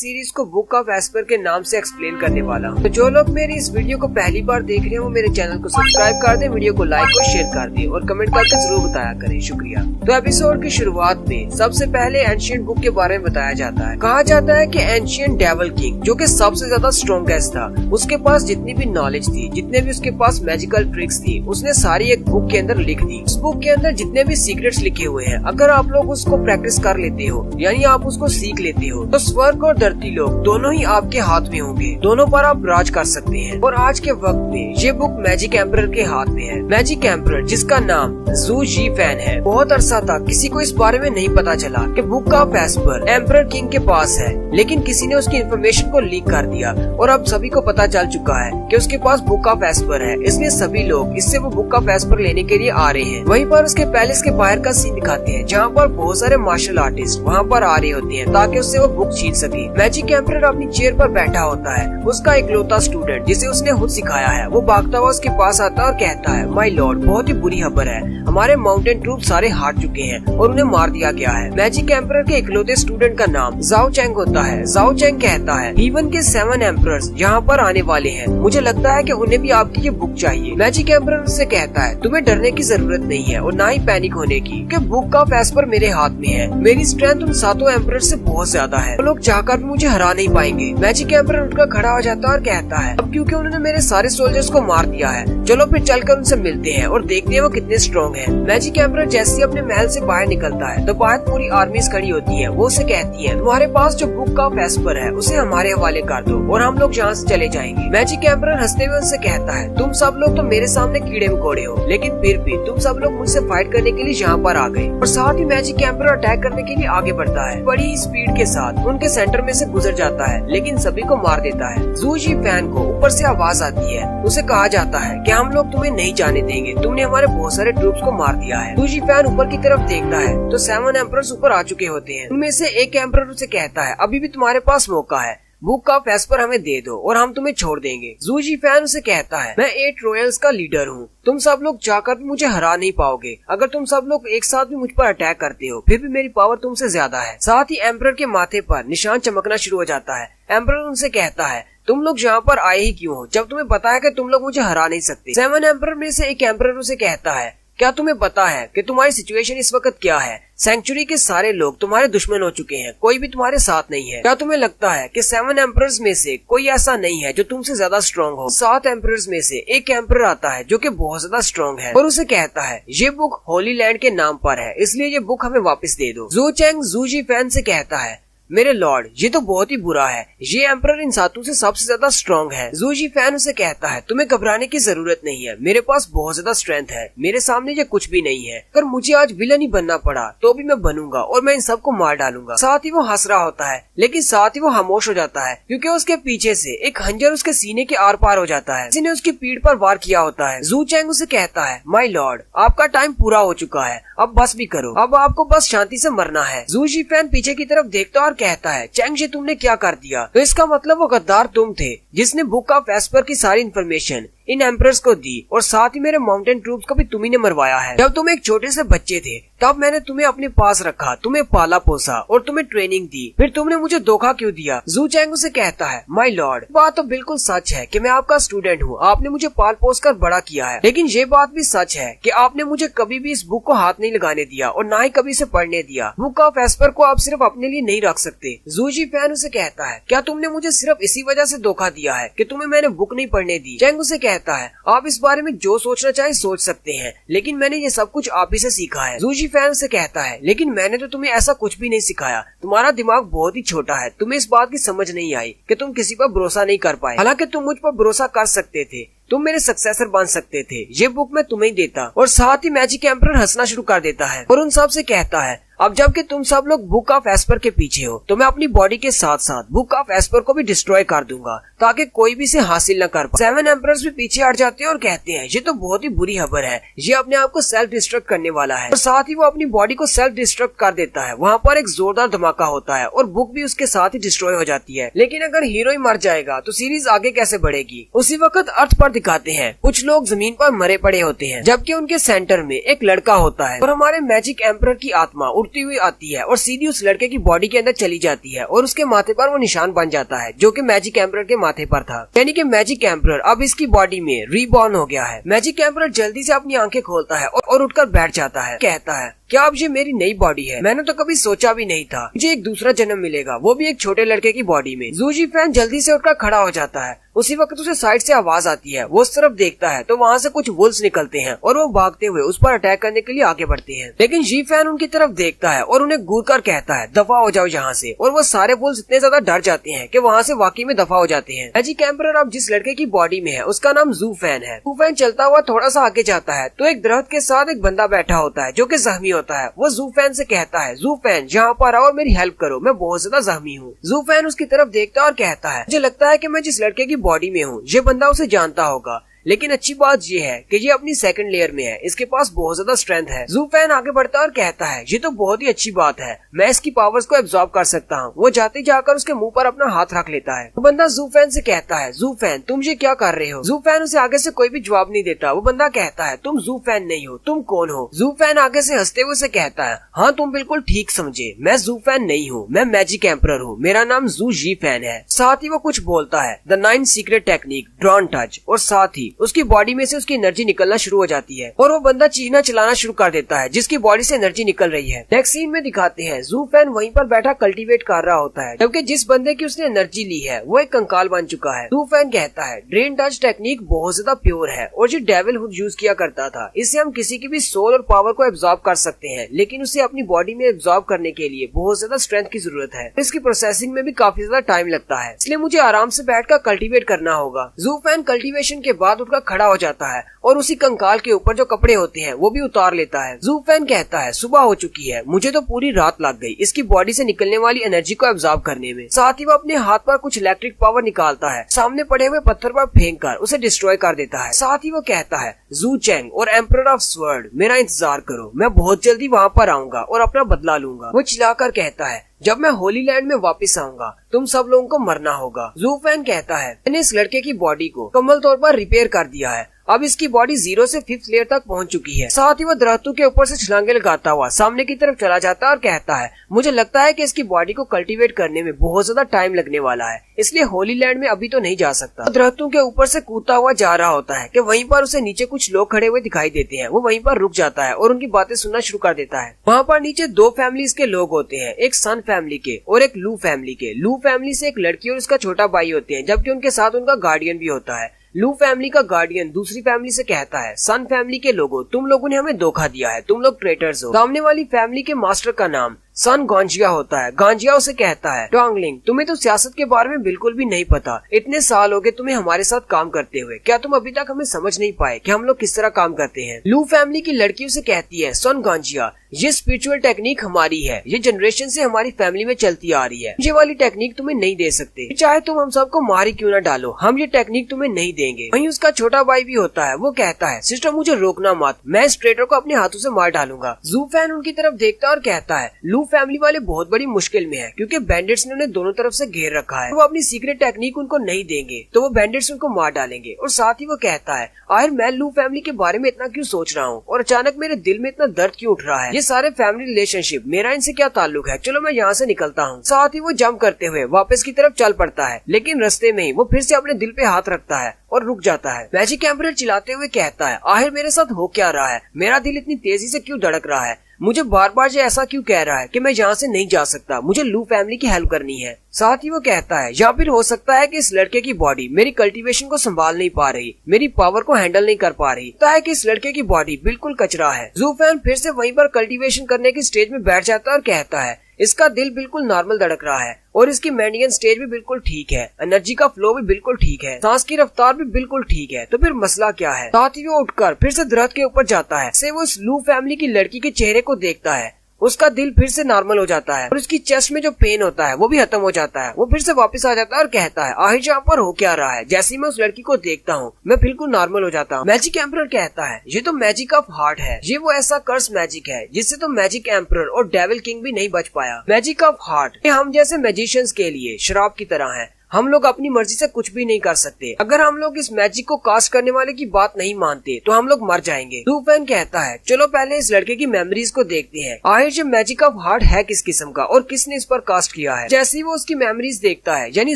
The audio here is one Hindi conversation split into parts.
सीरीज को बुक ऑफ एस्पर के नाम से एक्सप्लेन करने वाला हूँ। तो जो लोग मेरी इस वीडियो को पहली बार देख रहे हैं वो मेरे चैनल को सब्सक्राइब कर दें, वीडियो को लाइक और शेयर कर दें और कमेंट करके जरूर बताया करें। शुक्रिया। तो एपिसोड की शुरुआत में सबसे पहले एंशिएंट बुक के बारे में बताया जाता है। कहा जाता है कि एंशिएंट डेविल किंग जो कि सबसे ज्यादा स्ट्रॉन्गेस्ट था, उसके पास जितनी भी नॉलेज थी, जितने भी उसके पास मैजिकल ट्रिक्स थी, उसने सारी एक बुक के अंदर लिख दी। उस बुक के अंदर जितने भी सीक्रेट्स लिखे हुए हैं, अगर आप लोग उसको प्रैक्टिस कर लेते हो यानी आप उसको सीख लेते हो तो स्वर्ग और धरती लोग दोनों ही आपके हाथ में होंगे, दोनों पर आप राज कर सकते हैं। और आज के वक्त में ये बुक मैजिक एम्परर के हाथ में है। मैजिक एम्परर जिसका नाम जू जी फैन है, बहुत अरसा तक किसी को इस बारे में नहीं पता चला कि book of Esper emperor king के पास है, लेकिन किसी ने उसकी इन्फॉर्मेशन को लीक कर दिया और अब सभी को पता चल चुका है कि उसके पास बुक ऑफ एस्पर है। इसलिए सभी लोग इससे वो बुक ऑफ एस्पर लेने के लिए आ रहे हैं। वहीं पर उसके पैलेस के बाहर का सीन दिखाते हैं जहाँ पर बहुत सारे मार्शल आर्टिस्ट वहाँ पर आ रहे होते हैं ताकि उससे वो बुक छीन सके। मैजिक एम्परर अपनी चेयर पर बैठा होता है। उसका इकलौता स्टूडेंट जिसे उसने खुद सिखाया है वो भागता हुआ उसके पास आता है और कहता है, माय लॉर्ड, बहुत ही बुरी खबर है, हमारे माउंटेन ट्रूप सारे हार चुके हैं और उन्हें मार दिया गया है। मैजिक एम्परर के इकलौते स्टूडेंट का नाम जाओ चैंग होता है। जाओ चैंग कहता है, हीवन के 7 एम्परर्स यहाँ पर आने वाले हैं, मुझे लगता है कि उन्हें भी आपकी ये बुक चाहिए। मैजिक एम्परर से कहता है, तुम्हें डरने की जरूरत नहीं है और न ही पैनिक होने की, क्योंकि बुक ऑफ एस्पर मेरे हाथ में है। मेरी स्ट्रेंथ उन 7 एम्परर से बहुत ज्यादा है, वो लोग चाहकर भी मुझे हरा नहीं पाएंगे। मैजिक एम्परर उठकर खड़ा हो जाता है और कहता है, अब क्योंकि उन्होंने मेरे सारे सोल्जर्स को मार दिया है, चलो फिर चलकर उनसे मिलते हैं और देखते हैं वो कितने स्ट्रॉन्ग हैं। मैजिक एम्परर जैसे ही अपने महल से बाहर निकलता है तो बाहर पूरी आर्मीज खड़ी होती है। वो उसे कहती है, तुम्हारे पास जो बुक ऑफ एस्पर है उसे हमारे हवाले कर दो और हम लोग यहाँ से चले जाएंगे। मैजिक एम्परर हंसते हुए उनसे कहता है, तुम सब लोग तो मेरे सामने कीड़े मकोड़े हो, लेकिन फिर भी तुम सब लोग मुझसे फाइट करने के लिए यहाँ पर आ गए। और साथ ही मैजिक एम्परर अटैक करने के लिए आगे बढ़ता है, बड़ी स्पीड के साथ उनके सेंटर में से गुजर जाता है, लेकिन सभी को मार देता है। जू जी फैन को ऊपर से आवाज आती है, उसे कहा जाता है कि हम लोग तुम्हें नहीं जाने देंगे, तुमने हमारे बहुत सारे ट्रूप्स को मार दिया है। जू जी फैन ऊपर की तरफ देखता है तो 7 एम्परर्स ऊपर आ चुके होते हैं। उनमें से एक एम्परर उसे कहता है, अभी भी तुम्हारे पास मौका है, बुक ऑफ एस्पर हमें दे दो और हम तुम्हें छोड़ देंगे। जू जी फैन उसे कहता है, मैं 8 रॉयल्स का लीडर हूँ, तुम सब लोग चाहकर भी मुझे हरा नहीं पाओगे। अगर तुम सब लोग एक साथ भी मुझ पर अटैक करते हो फिर भी मेरी पावर तुमसे ज्यादा है। साथ ही एम्परर के माथे पर निशान चमकना शुरू हो जाता है। एम्परर उनसे कहता है, तुम लोग यहाँ पर आए ही क्यों हो जब तुम्हें पता है कि तुम लोग मुझे हरा नहीं सकते। 7 एम्परर में से एक एम्परर उसे कहता है, क्या तुम्हें पता है कि तुम्हारी सिचुएशन इस वक्त क्या है? सेंचुरी के सारे लोग तुम्हारे दुश्मन हो चुके हैं, कोई भी तुम्हारे साथ नहीं है। क्या तुम्हें लगता है कि 7 एम्परर्स में से कोई ऐसा नहीं है जो तुमसे ज्यादा स्ट्रॉन्ग हो? 7 एम्परर्स में से एक एम्परर आता है जो कि बहुत ज्यादा स्ट्रॉन्ग है और उसे कहता है, ये बुक होली लैंड के नाम पर है, इसलिए ये बुक हमें वापस दे दो। जू चैंग जू जी फैन से कहता है, मेरे लॉर्ड, ये तो बहुत ही बुरा है, ये एम्परर इन 7 से सबसे ज्यादा स्ट्रॉन्ग है। जू जी फैन उसे कहता है, तुम्हें घबराने की जरूरत नहीं है, मेरे पास बहुत ज्यादा स्ट्रेंथ है, मेरे सामने ये कुछ भी नहीं है। अगर मुझे आज विलन ही बनना पड़ा तो भी मैं बनूंगा और मैं इन सबको मार डालूंगा। साथ ही वो हंस रहा होता है, लेकिन साथ ही वो खामोश हो जाता है क्योंकि उसके पीछे से एक खंजर उसके सीने के आर पार हो जाता है। किसी ने उसकी पीठ पर वार किया होता है। जू चैंग उसे कहता है, माय लॉर्ड, आपका टाइम पूरा हो चुका है, अब बस भी करो, अब आपको बस शांति से मरना है। जू जी फैन पीछे की तरफ देखता और कहता है, चैंग जी तुमने क्या कर दिया? तो इसका मतलब वो गद्दार तुम थे जिसने बुक ऑफ एस्पर की सारी इन्फॉर्मेशन इन एम्परर्स को दी और साथ ही मेरे माउंटेन ट्रूप्स को भी तुम्ही ने मरवाया है। जब तुम एक छोटे से बच्चे थे तब मैंने तुम्हें अपने पास रखा, तुम्हें पाला पोसा और तुम्हें ट्रेनिंग दी, फिर तुमने मुझे धोखा क्यों दिया? जू चैंग उसे कहता है, माय लॉर्ड, बात तो बिल्कुल सच है कि मैं आपका स्टूडेंट हूँ, आपने मुझे पाल पोस कर बड़ा किया है, लेकिन ये बात भी सच है कि आपने मुझे कभी भी इस बुक को हाथ नहीं लगाने दिया और न ही कभी इसे पढ़ने दिया। बुक ऑफ एस्पर को आप सिर्फ अपने लिए नहीं रख सकते। जू जी फैन उसे कहता है, क्या तुमने मुझे सिर्फ इसी वजह से धोखा दिया है कि तुम्हें मैंने बुक नहीं पढ़ने दी? चैंग उसे कहता है, आप इस बारे में जो सोचना चाहे सोच सकते हैं, लेकिन मैंने ये सब कुछ आप ही से सीखा है। जू जी फैन से कहता है, लेकिन मैंने तो तुम्हें ऐसा कुछ भी नहीं सिखाया, तुम्हारा दिमाग बहुत ही छोटा है, तुम्हें इस बात की समझ नहीं आई कि तुम किसी पर भरोसा नहीं कर पाए। हालांकि तुम मुझ पर भरोसा कर सकते थे, तुम मेरे सक्सेसर बन सकते थे, ये बुक मैं तुम्हें देता। और साथ ही मैजिक एम्परर हंसना शुरू कर देता है और उन सब से कहता है, अब जबकि तुम सब लोग बुक ऑफ एस्पर के पीछे हो तो मैं अपनी बॉडी के साथ साथ बुक ऑफ एस्पर को भी डिस्ट्रॉय कर दूंगा ताकि कोई भी इसे हासिल न कर पाए। 7 एम्परर्स भी पीछे हट जाते हैं और कहते हैं, ये तो बहुत ही बुरी खबर है, ये अपने आप को सेल्फ डिस्ट्रक्ट करने वाला है। और साथ ही वो अपनी बॉडी को सेल्फ डिस्ट्रक्ट कर देता है। वहाँ पर एक जोरदार धमाका होता है और बुक भी उसके साथ ही डिस्ट्रॉय हो जाती है। लेकिन अगर हीरो ही मर जाएगा तो सीरीज आगे कैसे बढ़ेगी? उसी वक्त अर्थ पर दिखाते हैं कुछ लोग जमीन पर मरे पड़े होते हैं, जबकि उनके सेंटर में एक लड़का होता है और हमारे मैजिक एम्परर की आत्मा उड़ती हुई आती है और सीधी उस लड़के की बॉडी के अंदर चली जाती है और उसके माथे पर वो निशान बन जाता है जो कि मैजिक एम्परर के माथे पर था। यानी कि मैजिक एम्परर अब इसकी बॉडी में रीबॉर्न हो गया है। मैजिक एम्परर जल्दी से अपनी आंखें खोलता है और उठकर बैठ जाता है। कहता है, क्या अब ये मेरी नई बॉडी है? मैंने तो कभी सोचा भी नहीं था मुझे एक दूसरा जन्म मिलेगा, वो भी एक छोटे लड़के की बॉडी में। जू जीफैन जल्दी से उठकर खड़ा हो जाता है। उसी वक्त उसे साइड से आवाज आती है। वो उस तरफ देखता है तो वहाँ से कुछ वुल्व्स निकलते हैं और वो भागते हुए उस पर अटैक करने के लिए आगे बढ़ते हैं। लेकिन जीफैन उनकी तरफ देखता है और उन्हें घूर कर कहता है, दफा हो जाओ यहाँ से। और वो सारे वुल्व्स इतने ज्यादा डर जाते हैं कि वहाँ से वाकई में दफा हो जाते हैं। मैजिक एम्परर अब जिस लड़के की बॉडी में है उसका नाम ज़ूफैन है। ज़ूफैन चलता हुआ थोड़ा सा आगे जाता है तो एक दरख्त के साथ एक बंदा बैठा होता है जो कि जख्मी होता है। वो ज़ूफैन से कहता है, ज़ूफैन यहाँ पर आओ और मेरी हेल्प करो, मैं बहुत ज्यादा जख्मी हूँ। ज़ूफैन उसकी तरफ देखता है और कहता है, मुझे लगता है कि मैं जिस लड़के की बॉडी में हूँ ये बंदा उसे जानता होगा, लेकिन अच्छी बात ये है कि ये अपनी सेकंड लेयर में है, इसके पास बहुत ज्यादा स्ट्रेंथ है। ज़ूफैन आगे बढ़ता है और कहता है, ये तो बहुत ही अच्छी बात है, मैं इसकी पावर्स को एब्जॉर्ब कर सकता हूँ। वो जाते जाकर उसके मुंह पर अपना हाथ रख लेता है। वो बंदा ज़ूफैन से कहता है, ज़ूफैन तुम ये क्या कर रहे हो? ज़ूफैन उसे आगे से कोई भी जवाब नहीं देता। वो बंदा कहता है, तुम ज़ूफैन नहीं हो, तुम कौन हो? ज़ूफैन आगे से हंसते हुए से कहता है, हाँ तुम बिल्कुल ठीक समझे, मैं ज़ूफैन नहीं हूँ, मैं मैजिक एम्परर हूँ, मेरा नाम ज़ू जीफैन है। साथ ही वो कुछ बोलता है, the 9 secret technique drawn touch, और साथ ही उसकी बॉडी में से उसकी एनर्जी निकलना शुरू हो जाती है और वो बंदा चीखना चिल्लाना शुरू कर देता है जिसकी बॉडी से एनर्जी निकल रही है। नेक्स्ट सीन में दिखाते हैं ज़ूफैन वहीं पर बैठा कल्टीवेट कर रहा होता है, जबकि जिस बंदे की उसने एनर्जी ली है वो एक कंकाल बन चुका है। ज़ूफैन कहता है, ड्रेन टच टेक्निक बहुत ज्यादा प्योर है और जो डेविल हुड यूज किया करता था, इससे हम किसी की भी सोल और पावर को एब्जॉर्ब कर सकते हैं, लेकिन उसे अपनी बॉडी में एब्जॉर्ब करने के लिए बहुत ज्यादा स्ट्रेंथ की जरूरत है। इसकी प्रोसेसिंग में भी काफी ज्यादा टाइम लगता है, इसलिए मुझे आराम से बैठकर कल्टीवेट करना होगा। ज़ूफैन कल्टीवेशन के बाद उठकर खड़ा हो जाता है और उसी कंकाल के ऊपर जो कपड़े होते हैं वो भी उतार लेता है। ज़ूफैन कहता है, सुबह हो चुकी है, मुझे तो पूरी रात लग गई इसकी बॉडी से निकलने वाली एनर्जी को एब्जॉर्ब करने में। साथ ही वो अपने हाथ पर कुछ इलेक्ट्रिक पावर निकालता है, सामने पड़े हुए पत्थर पर फेंक कर उसे डिस्ट्रॉय कर देता है। साथ ही वो कहता है, ज़ू चैंग और एम्परर ऑफ स्वर्ड, मेरा इंतजार करो, मैं बहुत जल्दी वहाँ पर आऊंगा और अपना बदला लूंगा। वो चिल्लाकर कहता है, जब मैं होली लैंड में वापस आऊंगा तुम सब लोगों को मरना होगा। ज़ूफैन कहता है, मैंने इस लड़के की बॉडी को कमल तौर पर रिपेयर कर दिया है, अब इसकी बॉडी 0 से 5th लेयर तक पहुंच चुकी है। साथ ही वो दरख्तों के ऊपर से छलांगे लगाता हुआ सामने की तरफ चला जाता है और कहता है, मुझे लगता है कि इसकी बॉडी को कल्टीवेट करने में बहुत ज्यादा टाइम लगने वाला है, इसलिए होली लैंड में अभी तो नहीं जा सकता। तो दरख्तों के ऊपर से कूदता हुआ जा रहा होता है कि वहीं पर उसे नीचे कुछ लोग खड़े हुए दिखाई देते हैं। वो वहीं पर रुक जाता है और उनकी बातें सुनना शुरू कर देता है। वहाँ पर नीचे 2 फैमिलीज के लोग होते हैं, एक सन फैमिली के और एक लू फैमिली के। लू फैमिली से एक लड़की और उसका छोटा भाई होते हैं, जबकि उनके साथ उनका गार्डियन भी होता है। लू फैमिली का गार्डियन दूसरी फैमिली से कहता है, सन फैमिली के लोगों, तुम लोगों ने हमें धोखा दिया है, तुम लोग ट्रेटर्स हो। सामने वाली फैमिली के मास्टर का नाम सन गांजिया होता है। गांजिया उसे कहता है, टोंगलिंग, तुम्हें तो सियासत के बारे में बिल्कुल भी नहीं पता, इतने साल हो गए तुम्हें हमारे साथ काम करते हुए, क्या तुम अभी तक हमें समझ नहीं पाए कि हम लोग किस तरह काम करते हैं? लू फैमिली की लड़की उसे कहती है, सन गांजिया, ये स्पिरिचुअल टेक्निक हमारी है, ये जनरेशन से हमारी फैमिली में चलती आ रही है, ये वाली टेक्निक तुम्हें नहीं दे सकते, चाहे तुम हम सबको मारी क्यों न डालो, हम ये टेक्निक तुम्हें नहीं देंगे। वहीं उसका छोटा भाई भी होता है, वो कहता है, सिस्टर मुझे रोकना मत, मैं इस ट्रेटर को अपने हाथों से मार डालूंगा। ज़ूफैन उनकी तरफ देखता है और कहता है, लू फैमिली वाले बहुत बड़ी मुश्किल में है क्योंकि बैंडिट्स ने उन्हें दोनों तरफ से घेर रखा है, वो अपनी सीक्रेट टेक्निक उनको नहीं देंगे तो वो बैंडिट्स उनको मार डालेंगे। और साथ ही वो कहता है, आखिर मैं लू फैमिली के बारे में इतना क्यों सोच रहा हूँ और अचानक मेरे दिल में इतना दर्द क्यों उठ रहा है, ये सारे फैमिली रिलेशनशिप, मेरा इनसे क्या ताल्लुक है, चलो मैं यहाँ से निकलता हूँ। साथ ही वो जंप करते हुए वापस की तरफ चल पड़ता है, लेकिन रास्ते में ही वो फिर से अपने दिल पे हाथ रखता है और रुक जाता है। मैजिक एम्परर चिल्लाते हुए कहता है, आखिर मेरे साथ हो क्या रहा है, मेरा दिल इतनी तेजी से क्यों धड़क रहा है, मुझे बार बार ये ऐसा क्यों कह रहा है कि मैं यहाँ से नहीं जा सकता, मुझे लू फैमिली की हेल्प करनी है। साथ ही वो कहता है, या फिर हो सकता है कि इस लड़के की बॉडी मेरी कल्टीवेशन को संभाल नहीं पा रही, मेरी पावर को हैंडल नहीं कर पा रही, है कि इस लड़के की बॉडी बिल्कुल कचरा है। ज़ूफैन फिर से वहीं पर कल्टीवेशन करने की स्टेज में बैठ जाता है और कहता है, इसका दिल बिल्कुल नॉर्मल धड़क रहा है और इसकी मेंडियन स्टेज भी बिल्कुल ठीक है, एनर्जी का फ्लो भी बिल्कुल ठीक है, सांस की रफ्तार भी बिल्कुल ठीक है, तो फिर मसला क्या है? साथ ही वो उठकर फिर से दरख्त के ऊपर जाता है, से वो इस लू फैमिली की लड़की के चेहरे को देखता है, उसका दिल फिर से नॉर्मल हो जाता है और उसकी चेस्ट में जो पेन होता है वो भी खत्म हो जाता है। वो फिर से वापस आ जाता है और कहता है, आखिर यहाँ पर हो क्या रहा है? जैसे ही मैं उस लड़की को देखता हूँ मैं बिल्कुल नॉर्मल हो जाता हूँ। मैजिक एम्परर कहता है, ये तो मैजिक ऑफ हार्ट है, ये वो ऐसा कर्स मैजिक है जिससे तो मैजिक एम्परर और डेविल किंग भी नहीं बच पाया। मैजिक ऑफ हार्ट हम जैसे मैजिशियंस के लिए शराब की तरह है, हम लोग अपनी मर्जी से कुछ भी नहीं कर सकते। अगर हम लोग इस मैजिक को कास्ट करने वाले की बात नहीं मानते तो हम लोग मर जाएंगे। ज़ूफेन कहता है चलो पहले इस लड़के की मेमोरीज को देखते हैं, आखिर ये मैजिक ऑफ हार्ट है किस किस्म का और किसने इस पर कास्ट किया है। जैसे ही वो उसकी मेमोरीज देखता है, यानी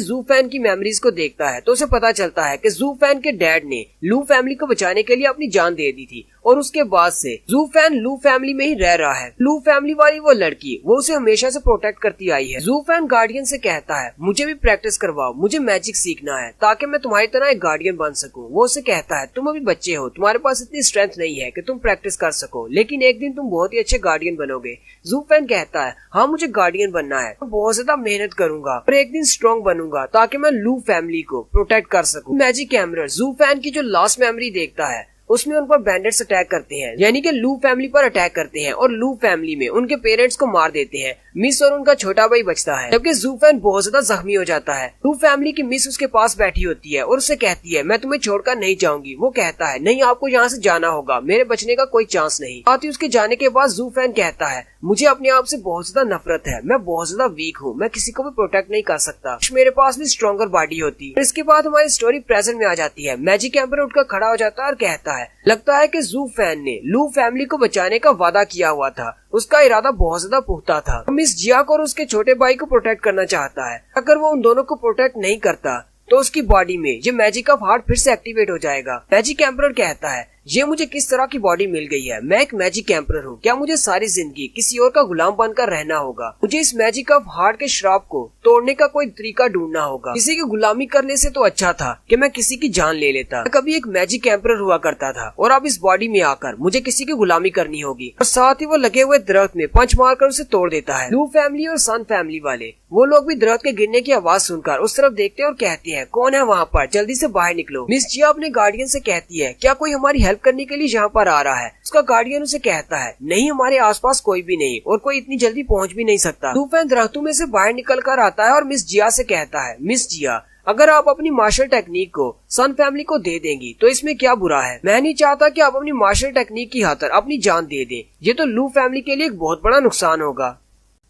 ज़ूफेन की मेमोरीज को देखता है, तो उसे पता चलता है कि ज़ूफेन के डैड ने लू फैमिली को बचाने के लिए अपनी जान दे दी थी और उसके बाद से ज़ूफेन लू फैमिली में ही रह रहा है। लू फैमिली वाली वो लड़की वो उसे हमेशा से प्रोटेक्ट करती आई है। ज़ूफेन गार्डियन से कहता है मुझे भी प्रैक्टिस करवाओ, मुझे मैजिक सीखना है ताकि मैं तुम्हारी तरह एक गार्डियन बन सकूं। वो उसे कहता है तुम अभी बच्चे हो, तुम्हारे पास इतनी स्ट्रेंथ नहीं है कि तुम प्रैक्टिस कर सको, लेकिन एक दिन तुम बहुत ही अच्छे गार्डियन बनोगे। ज़ूफेन कहता है हाँ मुझे गार्डियन बनना है, मैं बहुत ज्यादा मेहनत करूंगा और एक दिन स्ट्रॉन्ग बनूंगा ताकि मैं लू फैमिली को प्रोटेक्ट कर सकूं। मैजिक एमरल्ड ज़ूफेन की जो लास्ट मेमोरी देखता है उसमें उन पर बैंडेट्स अटैक करते हैं, यानी कि लू फैमिली पर अटैक करते हैं और लू फैमिली में उनके पेरेंट्स को मार देते हैं। मिस और उनका छोटा भाई बचता है, जबकि ज़ूफेन बहुत ज्यादा जख्मी हो जाता है। लू फैमिली की मिस उसके पास बैठी होती है और उससे कहती है मैं तुम्हें छोड़कर नहीं जाऊंगी। वो कहता है नहीं आपको यहाँ से जाना होगा, मेरे बचने का कोई चांस नहीं। साथ ही उसके जाने के बाद ज़ूफेन कहता है मुझे अपने आप से बहुत ज्यादा नफरत है, मैं बहुत ज्यादा वीक हूँ, मैं किसी को भी प्रोटेक्ट नहीं कर सकता, मेरे पास भी स्ट्रॉन्गर बॉडी होती। इसके बाद हमारी स्टोरी प्रेजेंट में आ जाती है। मैजिक एम्पर उठकर खड़ा हो जाता है और कहता है लगता है कि ज़ूफेन ने लू फैमिली को बचाने का वादा किया हुआ था, उसका इरादा बहुत ज्यादा पुख्ता था। मिस जिया को और उसके छोटे भाई को प्रोटेक्ट करना चाहता है। अगर वो उन दोनों को प्रोटेक्ट नहीं करता तो उसकी बॉडी में ये मैजिक ऑफ हार्ट फिर से एक्टिवेट हो जाएगा। मैजिक एम्परर कहता है ये मुझे किस तरह की बॉडी मिल गई है, मैं एक मैजिक एम्परर हूँ, क्या मुझे सारी जिंदगी किसी और का गुलाम बनकर रहना होगा? मुझे इस मैजिक ऑफ हार्ट के श्राप को तोड़ने का कोई तरीका ढूंढना होगा। किसी की गुलामी करने से तो अच्छा था कि मैं किसी की जान ले लेता। मैं कभी एक मैजिक एम्परर हुआ करता था और अब इस बॉडी में आकर मुझे किसी की गुलामी करनी होगी। और साथ ही वो लगे हुए दरख्त में पंच मारकर उसे तोड़ देता है। लू फैमिली और सन फैमिली वाले वो लोग भी दरख्त के गिरने की आवाज सुनकर उस तरफ देखते हैं और कहते हैं कौन है वहाँ पर, जल्दी से बाहर निकलो। मिस जिया अपने गार्डियन से कहती है क्या कोई हमारी हेल्प करने के लिए यहाँ पर आ रहा है? उसका गार्डियन उसे कहता है नहीं हमारे आसपास कोई भी नहीं और कोई इतनी जल्दी पहुँच भी नहीं सकता। ज़ूफेन दरख्तों में से बाहर निकल कर आता है और मिस जिया से कहता है मिस जिया अगर आप अपनी मार्शल टेक्निक को सन फैमिली को दे देंगी तो इसमें क्या बुरा है? मैं नहीं चाहता कि आप अपनी मार्शल टेक्निक की खातिर अपनी जान दे दें, ये तो लू फैमिली के लिए एक बहुत बड़ा नुकसान होगा।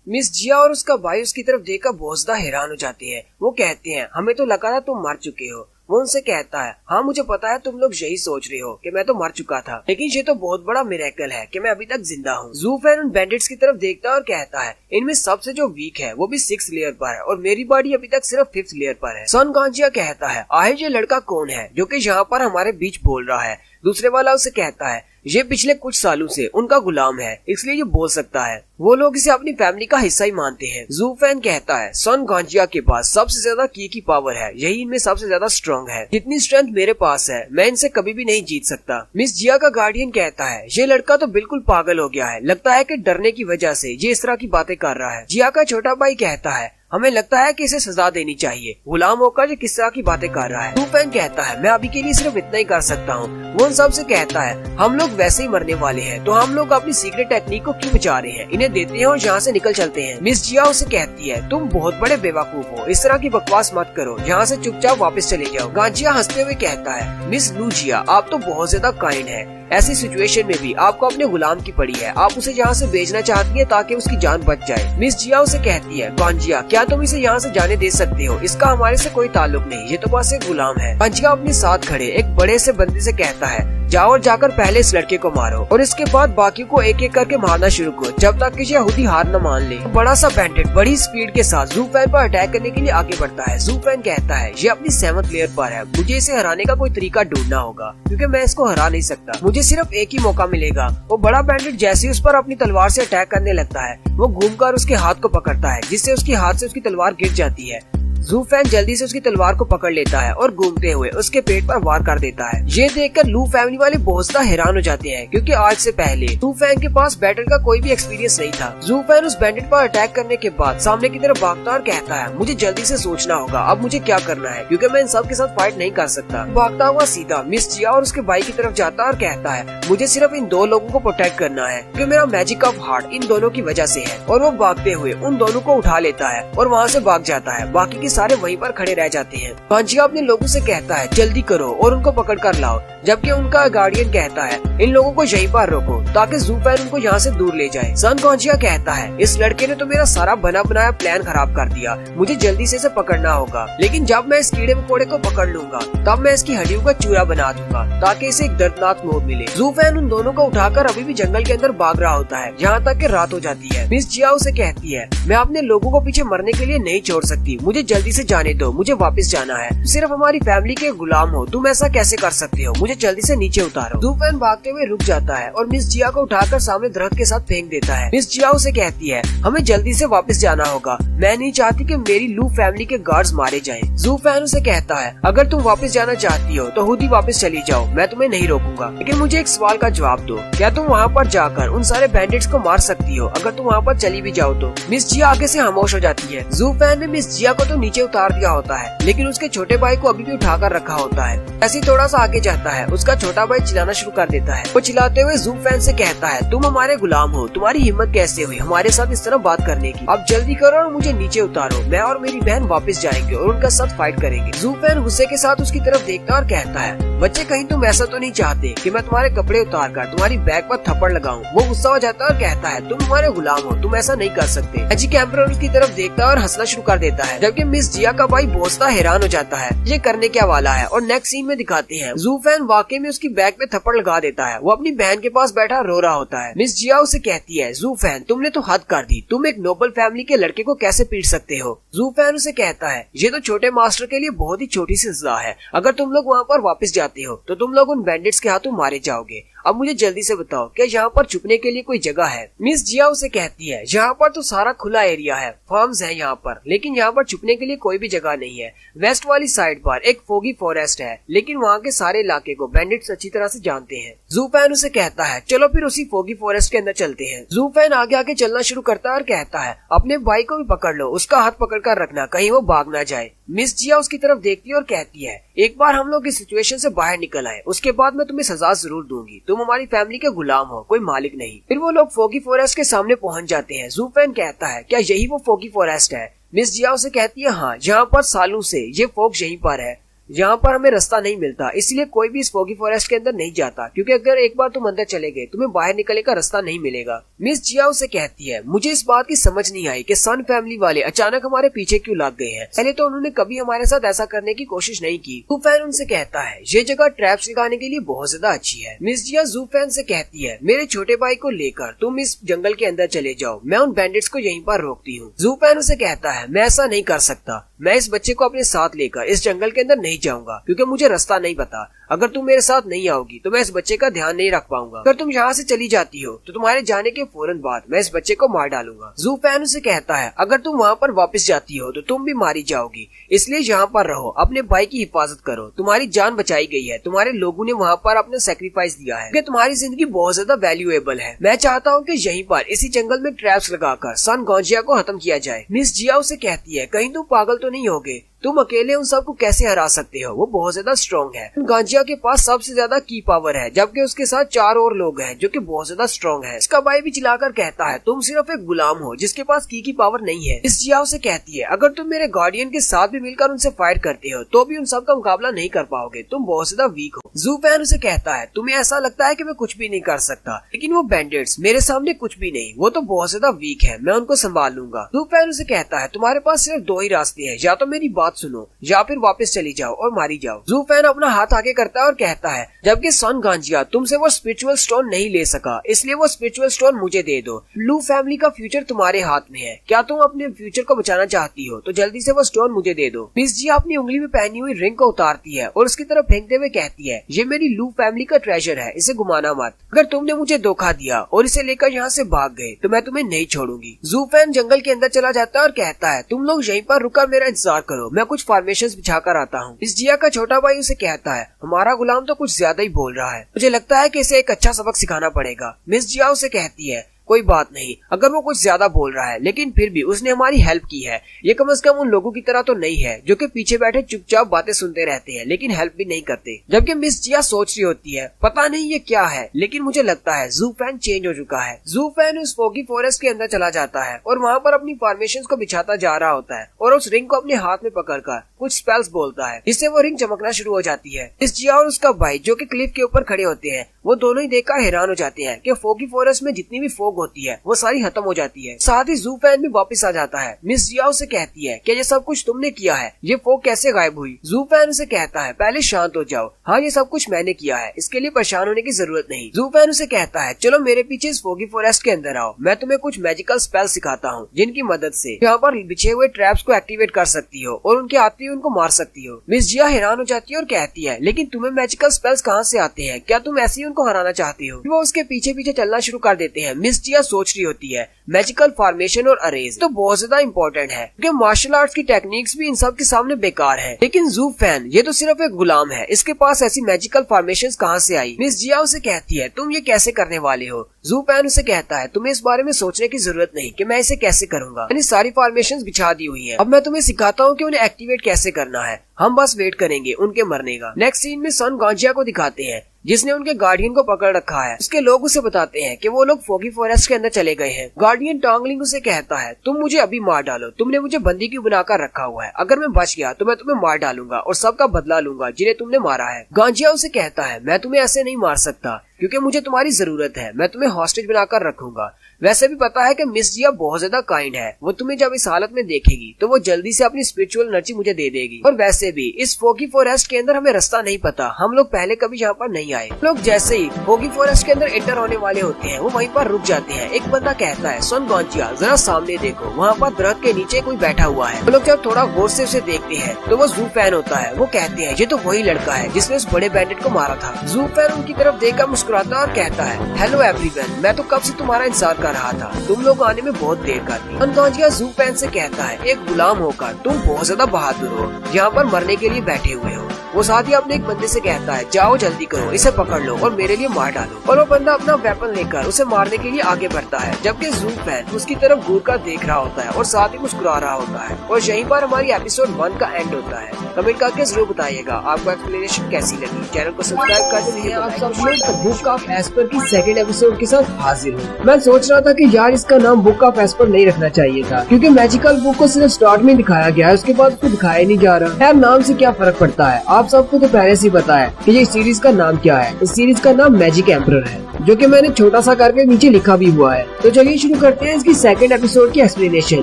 मिस जिया और उसका भाई उसकी तरफ देखकर बहुत ज्यादा हैरान हो जाते हैं। वो कहते हैं हमें तो लगा था तुम मर चुके हो। वो उनसे कहता है हाँ मुझे पता है तुम लोग यही सोच रहे हो कि मैं तो मर चुका था, लेकिन ये तो बहुत बड़ा मिरेकल है कि मैं अभी तक जिंदा हूँ। ज़ूफेन उन बैंडिट्स की तरफ देखता है और कहता है इनमें सबसे जो वीक है वो भी 6th लेयर पर है और मेरी बॉडी अभी तक सिर्फ 5th लेयर पर है। सन गांजिया कहता है आखिर ये लड़का कौन है जो कि यहाँ पर हमारे बीच बोल रहा है? दूसरे वाला उसे कहता है ये पिछले कुछ सालों से उनका गुलाम है इसलिए ये बोल सकता है, वो लोग इसे अपनी फैमिली का हिस्सा ही मानते हैं। ज़ूफेन कहता है सन गांजिया के पास सबसे ज्यादा की पावर है, यही इनमें सबसे ज्यादा स्ट्रॉन्ग है, जितनी स्ट्रेंथ मेरे पास है मैं इनसे कभी भी नहीं जीत सकता। मिस जिया का गार्डियन कहता है ये लड़का तो बिल्कुल पागल हो गया है, लगता है कि डरने की वजह से ये इस तरह की बातें कर रहा है। जिया का छोटा भाई कहता है हमें लगता है कि इसे सजा देनी चाहिए, गुलाम होकर ये किस तरह की बातें कर रहा है। ज़ूफेन कहता है मैं अभी के लिए सिर्फ इतना ही कर सकता हूँ। वो उन सब से कहता है हम लोग वैसे ही मरने वाले हैं तो हम लोग अपनी सीक्रेट टेक्निक को क्यों बचा रहे हैं, इन्हें देते हैं और यहाँ से निकल चलते हैं। मिस जिया उसे कहती है तुम बहुत बड़े बेवकूफ हो, इस तरह की बकवास मत करो, यहाँ से चुपचाप वापस चले जाओ। गांजिया हंसते हुए कहता है मिस लू जिया आप तो बहुत ज्यादा काइंड है, ऐसी सिचुएशन में भी आपको अपने गुलाम की पड़ी है, आप उसे यहाँ से भेजना चाहती है ताकि उसकी जान बच जाए। मिस जिया उसे कहती है गांजिया क्या तुम इसे यहाँ से जाने दे सकते हो, इसका हमारे से कोई ताल्लुक नहीं, ये तो बस एक गुलाम है। गांजिया अपने साथ खड़े एक बड़े से बंदे से कहता है जाओ और जाकर पहले इस लड़के को मारो और इसके बाद बाकी को एक एक करके मारना शुरू करो जब तक कि यहूदी हार न मान ले। बड़ा सा बैंडिट बड़ी स्पीड के साथ ज़ूफेन पर अटैक करने के लिए आगे बढ़ता है। ज़ूफेन कहता है ये अपनी 7th लेयर पर है, मुझे इसे हराने का कोई तरीका ढूंढना होगा क्योंकि मैं इसको हरा नहीं सकता, मुझे सिर्फ एक ही मौका मिलेगा। वो बड़ा बैंडिट जैसे उस पर अपनी तलवार से अटैक करने लगता है वो घूमकर उसके हाथ को पकड़ता है जिससे उसके हाथ से उसकी तलवार गिर जाती है। ज़ूफेन जल्दी से उसकी तलवार को पकड़ लेता है और घूमते हुए उसके पेट पर वार कर देता है। ये देखकर लू फैमिली वाले बहुत ज्यादा हैरान हो जाते हैं क्योंकि आज से पहले ज़ूफेन के पास बैटल का कोई भी एक्सपीरियंस नहीं था। ज़ूफेन उस बैंडिट पर अटैक करने के बाद सामने की तरफ भागता और कहता है मुझे जल्दी से सोचना होगा अब मुझे क्या करना है क्योंकि मैं इन सब के साथ फाइट नहीं कर सकता। भागता हुआ सीधा मिस जिया और उसके भाई की तरफ जाता और कहता है मुझे सिर्फ इन 2 लोगों को प्रोटेक्ट करना है क्योंकि मेरा मैजिक ऑफ हार्ट इन दोनों की वजह से है। और वो भागते हुए उन दोनों को उठा लेता है और वहाँ से भाग जाता है। बाकी की सारे वहीं पर खड़े रह जाते हैं। गांजिया अपने लोगों से कहता है जल्दी करो और उनको पकड़ कर लाओ, जबकि उनका गार्डियन कहता है इन लोगों को यहीं पर रोको ताकि ज़ूफेन उनको यहाँ से दूर ले जाए। सन गांजिया कहता है इस लड़के ने तो मेरा सारा बना बनाया प्लान खराब कर दिया, मुझे जल्दी से इसे पकड़ना होगा, लेकिन जब मैं इस कीड़े मकोड़े को पकड़ लूंगा तब मैं इसकी हड्डियों का चूरा बना दूंगा ताकि इसे एक दर्दनाक मौत मिले। ज़ूफेन उन दोनों को उठाकर अभी भी जंगल के अंदर भाग रहा होता है, जहाँ तक कि रात हो जाती है। मिस जियाओ से कहती है मैं अपने लोगों को पीछे मरने के लिए नहीं छोड़ सकती, मुझे जल्दी से जाने दो, मुझे वापस जाना है, सिर्फ हमारी फैमिली के गुलाम हो, तुम ऐसा कैसे कर सकते हो, मुझे जल्दी से नीचे उतारो। ज़ूफेन भागते हुए रुक जाता है और मिस जिया को उठाकर सामने दरख्त के साथ फेंक देता है। मिस जियाओ से कहती है हमें जल्दी से वापस जाना होगा, मैं नहीं चाहती कि मेरी लू फैमिली के गार्ड्स मारे जाएं। ज़ूफेन उसे कहता है अगर तुम वापस जाना चाहती हो तो खुद ही वापस चली जाओ, मैं तुम्हें नहीं रोकूंगा, लेकिन मुझे एक सवाल का जवाब दो, क्या तुम वहाँ पर जाकर उन सारे बैंडिट्स को मार सकती हो अगर तुम वहाँ पर चली भी जाओ तो? मिस जिया आगे से खामोश हो जाती है। ज़ूफेन ने मिस जिया को तो नीचे उतार दिया होता है, लेकिन उसके छोटे भाई को अभी भी उठाकर रखा होता है। ऐसे थोड़ा सा आगे जाता है, उसका छोटा भाई चिल्लाना शुरू कर देता है। वो चिल्लाते हुए ज़ूफेन से कहता है तुम हमारे गुलाम हो, तुम्हारी हिम्मत कैसे हुई हमारे साथ इस तरह बात करने की, अब जल्दी करो और मुझे नीचे उतारो, मैं और मेरी बहन वापस जाएंगे और उनका साथ फाइट करेंगे। ज़ूफेन गुस्से के साथ उसकी तरफ देखता और कहता है बच्चे कहीं तुम ऐसा तो नहीं चाहते कि मैं तुम्हारे कपड़े उतार कर तुम्हारी बैग पर थप्पड़ लगाऊं? वो गुस्सा हो जाता है और कहता है तुम हमारे गुलाम हो, तुम ऐसा नहीं कर सकते। मैजिक एम्परर उसकी तरफ देखता है और हंसना शुरू कर देता है, जबकि मिस जिया का भाई बोसता हैरान हो जाता है ये करने क्या वाला है। और नेक्स्ट सीन में दिखाते हैं ज़ूफेन वाकई में उसकी बैग पे थप्पड़ लगा देता है, वो अपनी बहन के पास बैठा रो रहा होता है। मिस जिया उसे कहती है ज़ूफेन तुमने तो हद कर दी, तुम एक नोबल फैमिली के लड़के को कैसे पीट सकते हो? ज़ूफेन उसे कहता है ये तो छोटे मास्टर के लिए बहुत ही छोटी सी सजा है, अगर तुम लोग वहाँ पर वापस जाते हो तो तुम लोग उन बैंडिट्स के हाथों मारे जाओगे। अब मुझे जल्दी से बताओ क्या यहाँ पर छुपने के लिए कोई जगह है? मिस जिया उसे कहती है यहाँ पर तो सारा खुला एरिया है, फार्म्स है यहाँ पर, लेकिन यहाँ पर छुपने के लिए कोई भी जगह नहीं है। वेस्ट वाली साइड पर एक फोगी फॉरेस्ट है, लेकिन वहाँ के सारे इलाके को बैंडिट्स अच्छी तरह से जानते हैं। ज़ूफेन उसे कहता है चलो फिर उसी फोगी फॉरेस्ट के अंदर चलते हैं। ज़ूफेन आगे आगे चलना शुरू करता है और कहता है अपने भाई को भी पकड़ लो, उसका हाथ पकड़ कर रखना, कहीं वो भाग ना जाए। मिस जिया उसकी तरफ देखती है और कहती है एक बार हम लोग इस सिचुएशन से बाहर निकल आए उसके बाद मैं तुम्हें सजा जरूर दूंगी, तुम हमारी फैमिली के गुलाम हो, कोई मालिक नहीं। फिर वो लोग फोगी फॉरेस्ट के सामने पहुंच जाते हैं। ज़ूफेन कहता है क्या यही वो फोगी फॉरेस्ट है? मिस जिया उसे कहती है हाँ, जहाँ पर सालों से ये फोग यहीं पर है, यहाँ पर हमें रास्ता नहीं मिलता, इसलिए कोई भी इस फोगी फॉरेस्ट के अंदर नहीं जाता, क्योंकि अगर एक बार तुम अंदर चले गए तुम्हें बाहर निकलने का रास्ता नहीं मिलेगा। मिस जिया उसे कहती है मुझे इस बात की समझ नहीं आई कि सन फैमिली वाले अचानक हमारे पीछे क्यों लग गए हैं, पहले तो उन्होंने कभी हमारे साथ ऐसा करने की कोशिश नहीं की। ज़ूफेन उनसे कहता है ये जगह ट्रैप्स लगाने के लिए बहुत ज्यादा अच्छी है। मिस जिया ज़ूफेन से कहती है मेरे छोटे भाई को लेकर तुम इस जंगल के अंदर चले जाओ, मैं उन बैंडिट्स को यहीं पर रोकती हूँ। ज़ूफेन उसे कहता है मैं ऐसा नहीं कर सकता, मैं इस बच्चे को अपने साथ लेकर इस जंगल के अंदर नहीं जाऊंगा, क्योंकि मुझे रास्ता नहीं पता, अगर तुम मेरे साथ नहीं आओगी तो मैं इस बच्चे का ध्यान नहीं रख पाऊंगा, अगर तुम यहाँ से चली जाती हो तो तुम्हारे जाने के फौरन बाद मैं इस बच्चे को मार डालूंगा। ज़ूफेन उसे कहता है अगर तुम वहाँ पर वापस जाती हो तो तुम भी मारी जाओगी, इसलिए यहाँ पर रहो, अपने भाई की हिफाजत करो, तुम्हारी जान बचाई गई है, तुम्हारे लोगों ने वहाँ पर अपना सेक्रीफाइस दिया है, क्योंकि तुम्हारी जिंदगी बहुत ज्यादा वैल्यूएबल है। मैं चाहता हूँ कि यहीं पर इसी जंगल में ट्रैप्स लगाकर सन गांजिया को खत्म किया जाए। मिस जिया उसे कहती है कहीं तुम पागल तो नहीं होगे, तुम अकेले उन सबको कैसे हरा सकते हो, वो बहुत ज्यादा स्ट्रॉन्ग है। गांजिया के पास सबसे ज्यादा की पावर है, जबकि उसके साथ 4 और लोग हैं जो कि बहुत ज्यादा स्ट्रॉन्ग है। इसका भाई भी चिल्लाकर कहता है तुम सिर्फ एक गुलाम हो जिसके पास की पावर नहीं है। इस जिया से कहती है अगर तुम मेरे गार्डियन के साथ भी मिलकर उनसे फाइट करते हो तो भी उन सब का मुकाबला नहीं कर पाओगे, तुम बहुत ज्यादा वीक हो। ज़ूफेन उसे कहता है तुम्हें ऐसा लगता है कि मैं कुछ भी नहीं कर सकता, लेकिन वो बैंडिट्स मेरे सामने कुछ भी नहीं, वो तो बहुत ज्यादा वीक है, मैं उनको संभाल लूंगा। ज़ूफेन उसे कहता है तुम्हारे पास सिर्फ 2 ही रास्ते हैं, या तो मेरी बात सुनो या फिर वापस चली जाओ और मारी जाओ। ज़ूफेन अपना हाथ आगे करता है और कहता है जबकि सन गांजिया तुमसे वो स्पिरिचुअल स्टोन नहीं ले सका, इसलिए वो स्पिरिचुअल स्टोन मुझे दे दो। लू फैमिली का फ्यूचर तुम्हारे हाथ में है, क्या तुम अपने फ्यूचर को बचाना चाहती हो तो जल्दी से वो स्टोन मुझे दे दो। मिस जिया अपनी उंगली में पहनी हुई रिंग को उतारती है और उसकी तरफ फेंकते हुए कहती है ये मेरी लू फैमिली का ट्रेजर है, इसे घुमाना मत, अगर तुमने मुझे धोखा दिया और इसे लेकर यहाँ से भाग गए तो मैं तुम्हें नहीं छोड़ूंगी। ज़ूफेन जंगल के अंदर चला जाता है और कहता है तुम लोग यहीं पर रुकर मेरा इंतजार करो, मैं कुछ फॉर्मेशंस बिछाकर आता हूँ। इस जिया का छोटा भाई उसे कहता है हमारा गुलाम तो कुछ ज्यादा ही बोल रहा है, मुझे लगता है कि इसे एक अच्छा सबक सिखाना पड़ेगा। मिस जिया उसे कहती है कोई बात नहीं, अगर वो कुछ ज्यादा बोल रहा है लेकिन फिर भी उसने हमारी हेल्प की है। ये कम से कम उन लोगों की तरह तो नहीं है जो कि पीछे बैठे चुपचाप बातें सुनते रहते हैं लेकिन हेल्प भी नहीं करते। जबकि मिस जिया सोच रही होती है पता नहीं ये क्या है, लेकिन मुझे लगता है ज़ू फैन चेंज हो चुका है। ज़ू फैन उस फोगी फॉरेस्ट के अंदर चला जाता है और वहाँ पर अपनी फॉर्मेशंस को बिछाता जा रहा होता है और उस रिंग को अपने हाथ में पकड़कर कुछ स्पेल्स बोलता है, जिससे वो रिंग चमकना शुरू हो जाती है। मिस जिया और उसका भाई जो कि क्लिफ के ऊपर खड़े होते हैं, वो दोनों ही देखकर हैरान हो जाते हैं कि फोगी फॉरेस्ट में जितनी भी फोग होती है वो सारी खत्म हो जाती है। साथ ही ज़ू फैन भी वापस आ जाता है। मिस जिया उसे कहती है कि ये सब कुछ तुमने किया है, ये फोग कैसे गायब हुई? ज़ू फैन उसे कहता है पहले शांत हो जाओ, हाँ ये सब कुछ मैंने किया है, इसके लिए परेशान होने की जरूरत नहीं। ज़ू फैन उसे कहता है चलो मेरे पीछे इस फोगी फॉरेस्ट के अंदर आओ, मैं तुम्हें कुछ मैजिकल स्पेल सिखाता हूँ जिनकी मदद से यहाँ पर बिछे हुए ट्रैप्स को एक्टिवेट कर सकती हो और उनके आते ही उनको मार सकती हो। मिस जिया हैरान हो जाती है और कहती है लेकिन तुम्हें मैजिकल स्पेल्स कहाँ से आते हैं? क्या तुम ऐसे ही उनको हराना चाहती हो? वो उसके पीछे पीछे चलना शुरू कर देते हैं। मिस जिया सोच रही होती है मैजिकल फॉर्मेशन और अरेज तो बहुत ज्यादा इम्पोर्टेंट है क्योंकि मार्शल आर्ट्स की टेक्निक्स भी इन सब के सामने बेकार है। लेकिन ज़ू फैन ये तो सिर्फ एक गुलाम है, इसके पास ऐसी मैजिकल फॉर्मेशंस कहाँ से आई? मिस जिया उसे कहती है तुम ये कैसे करने वाले हो? ज़ू फैन उसे कहता है तुम्हें इस बारे में सोचने की जरूरत नहीं कि मैं इसे कैसे करूंगा, मैंने सारी फॉर्मेशंस बिछा दी हुई है, अब मैं तुम्हें सिखाता हूँ कि उन्हें एक्टिवेट कैसे करना है, हम बस वेट करेंगे उनके मरने का। नेक्स्ट सीन में सन गांजिया को दिखाते हैं जिसने उनके गार्डियन को पकड़ रखा है। उसके लोग उसे बताते हैं कि वो लोग फोगी फॉरेस्ट के अंदर चले गए हैं। गार्डियन टॉन्गलिंग उसे कहता है तुम मुझे अभी मार डालो, तुमने मुझे बंदी क्यों बनाकर रखा हुआ है, अगर मैं बच गया तो मैं तुम्हें मार डालूंगा और सबका बदला लूंगा जिन्हें तुमने मारा है। गांजिया उसे कहता है मैं तुम्हें ऐसे नहीं मार सकता क्योंकि मुझे तुम्हारी जरूरत है, मैं तुम्हें हॉस्टेज बनाकर रखूंगा। वैसे भी पता है कि मिस जिया बहुत ज्यादा काइंड है, वो तुम्हें जब इस हालत में देखेगी तो वो जल्दी से अपनी स्पिरिचुअल एनर्जी मुझे दे देगी। और वैसे भी इस फोगी फॉरेस्ट के अंदर हमें रास्ता नहीं पता, हम लोग पहले कभी यहाँ पर नहीं आए। लोग जैसे ही फोगी फॉरेस्ट के अंदर एंटर होने वाले होते हैं वो वहीं पर रुक जाते हैं। एक बंदा कहता है सन गांजिया जरा सामने देखो, वहाँ पर दरख्त के नीचे कोई बैठा हुआ है। वो लोग जब थोड़ा गौर से उसे देखते हैं तो वो ज़ू फैन होता है। वो कहते हैं ये तो वही लड़का है जिसने उस बड़े बैंडिट को मारा था। ज़ू फैन उनकी तरफ देखकर मुस्कुराता और कहता है हेलो एवरीवन, मैं तो कब से तुम्हारा इंतजार कर रहा था, तुम लोग आने में बहुत देर कर दी। सन गांजिया ज़ू फैन से कहता है एक गुलाम होकर तुम बहुत ज्यादा बहादुर हो, यहाँ पर मरने के लिए बैठे हुए हो। वो साथ ही अपने एक बंदे से कहता है जाओ जल्दी करो, इसे पकड़ लो और मेरे लिए मार डालो। और वो बंदा अपना वेपन लेकर उसे मारने के लिए आगे बढ़ता है, जबकि ज़ू फैन उसकी तरफ घूर कर देख रहा होता है और साथ ही मुस्कुरा रहा होता है। और यहीं पर हमारी एपिसोड 1 का एंड होता है। कमेंट करके जरूर बताइएगा आपको एक्सप्लेनेशन कैसी लगी। चैनल को सब्सक्राइब कर दीजिए। आप सब लोग बुक ऑफ एस्पर की सेकंड एपिसोड के साथ हाजिर हूँ। मैं सोच रहा था कि यार इसका नाम बुक ऑफ एस्पर नहीं रखना चाहिए था क्योंकि मैजिकल बुक को सिर्फ स्टार्ट में दिखाया गया है, उसके बाद उसको दिखाया नहीं जा रहा। यार नाम से क्या फर्क पड़ता है, आप सबको तो पहले से ही पता है कि ये सीरीज का नाम क्या है। इस सीरीज का नाम मैजिक एम्परर है जो कि मैंने छोटा सा करके नीचे लिखा भी हुआ है। तो चलिए शुरू करते हैं इसकी सेकंड एपिसोड की एक्सप्लेनेशन।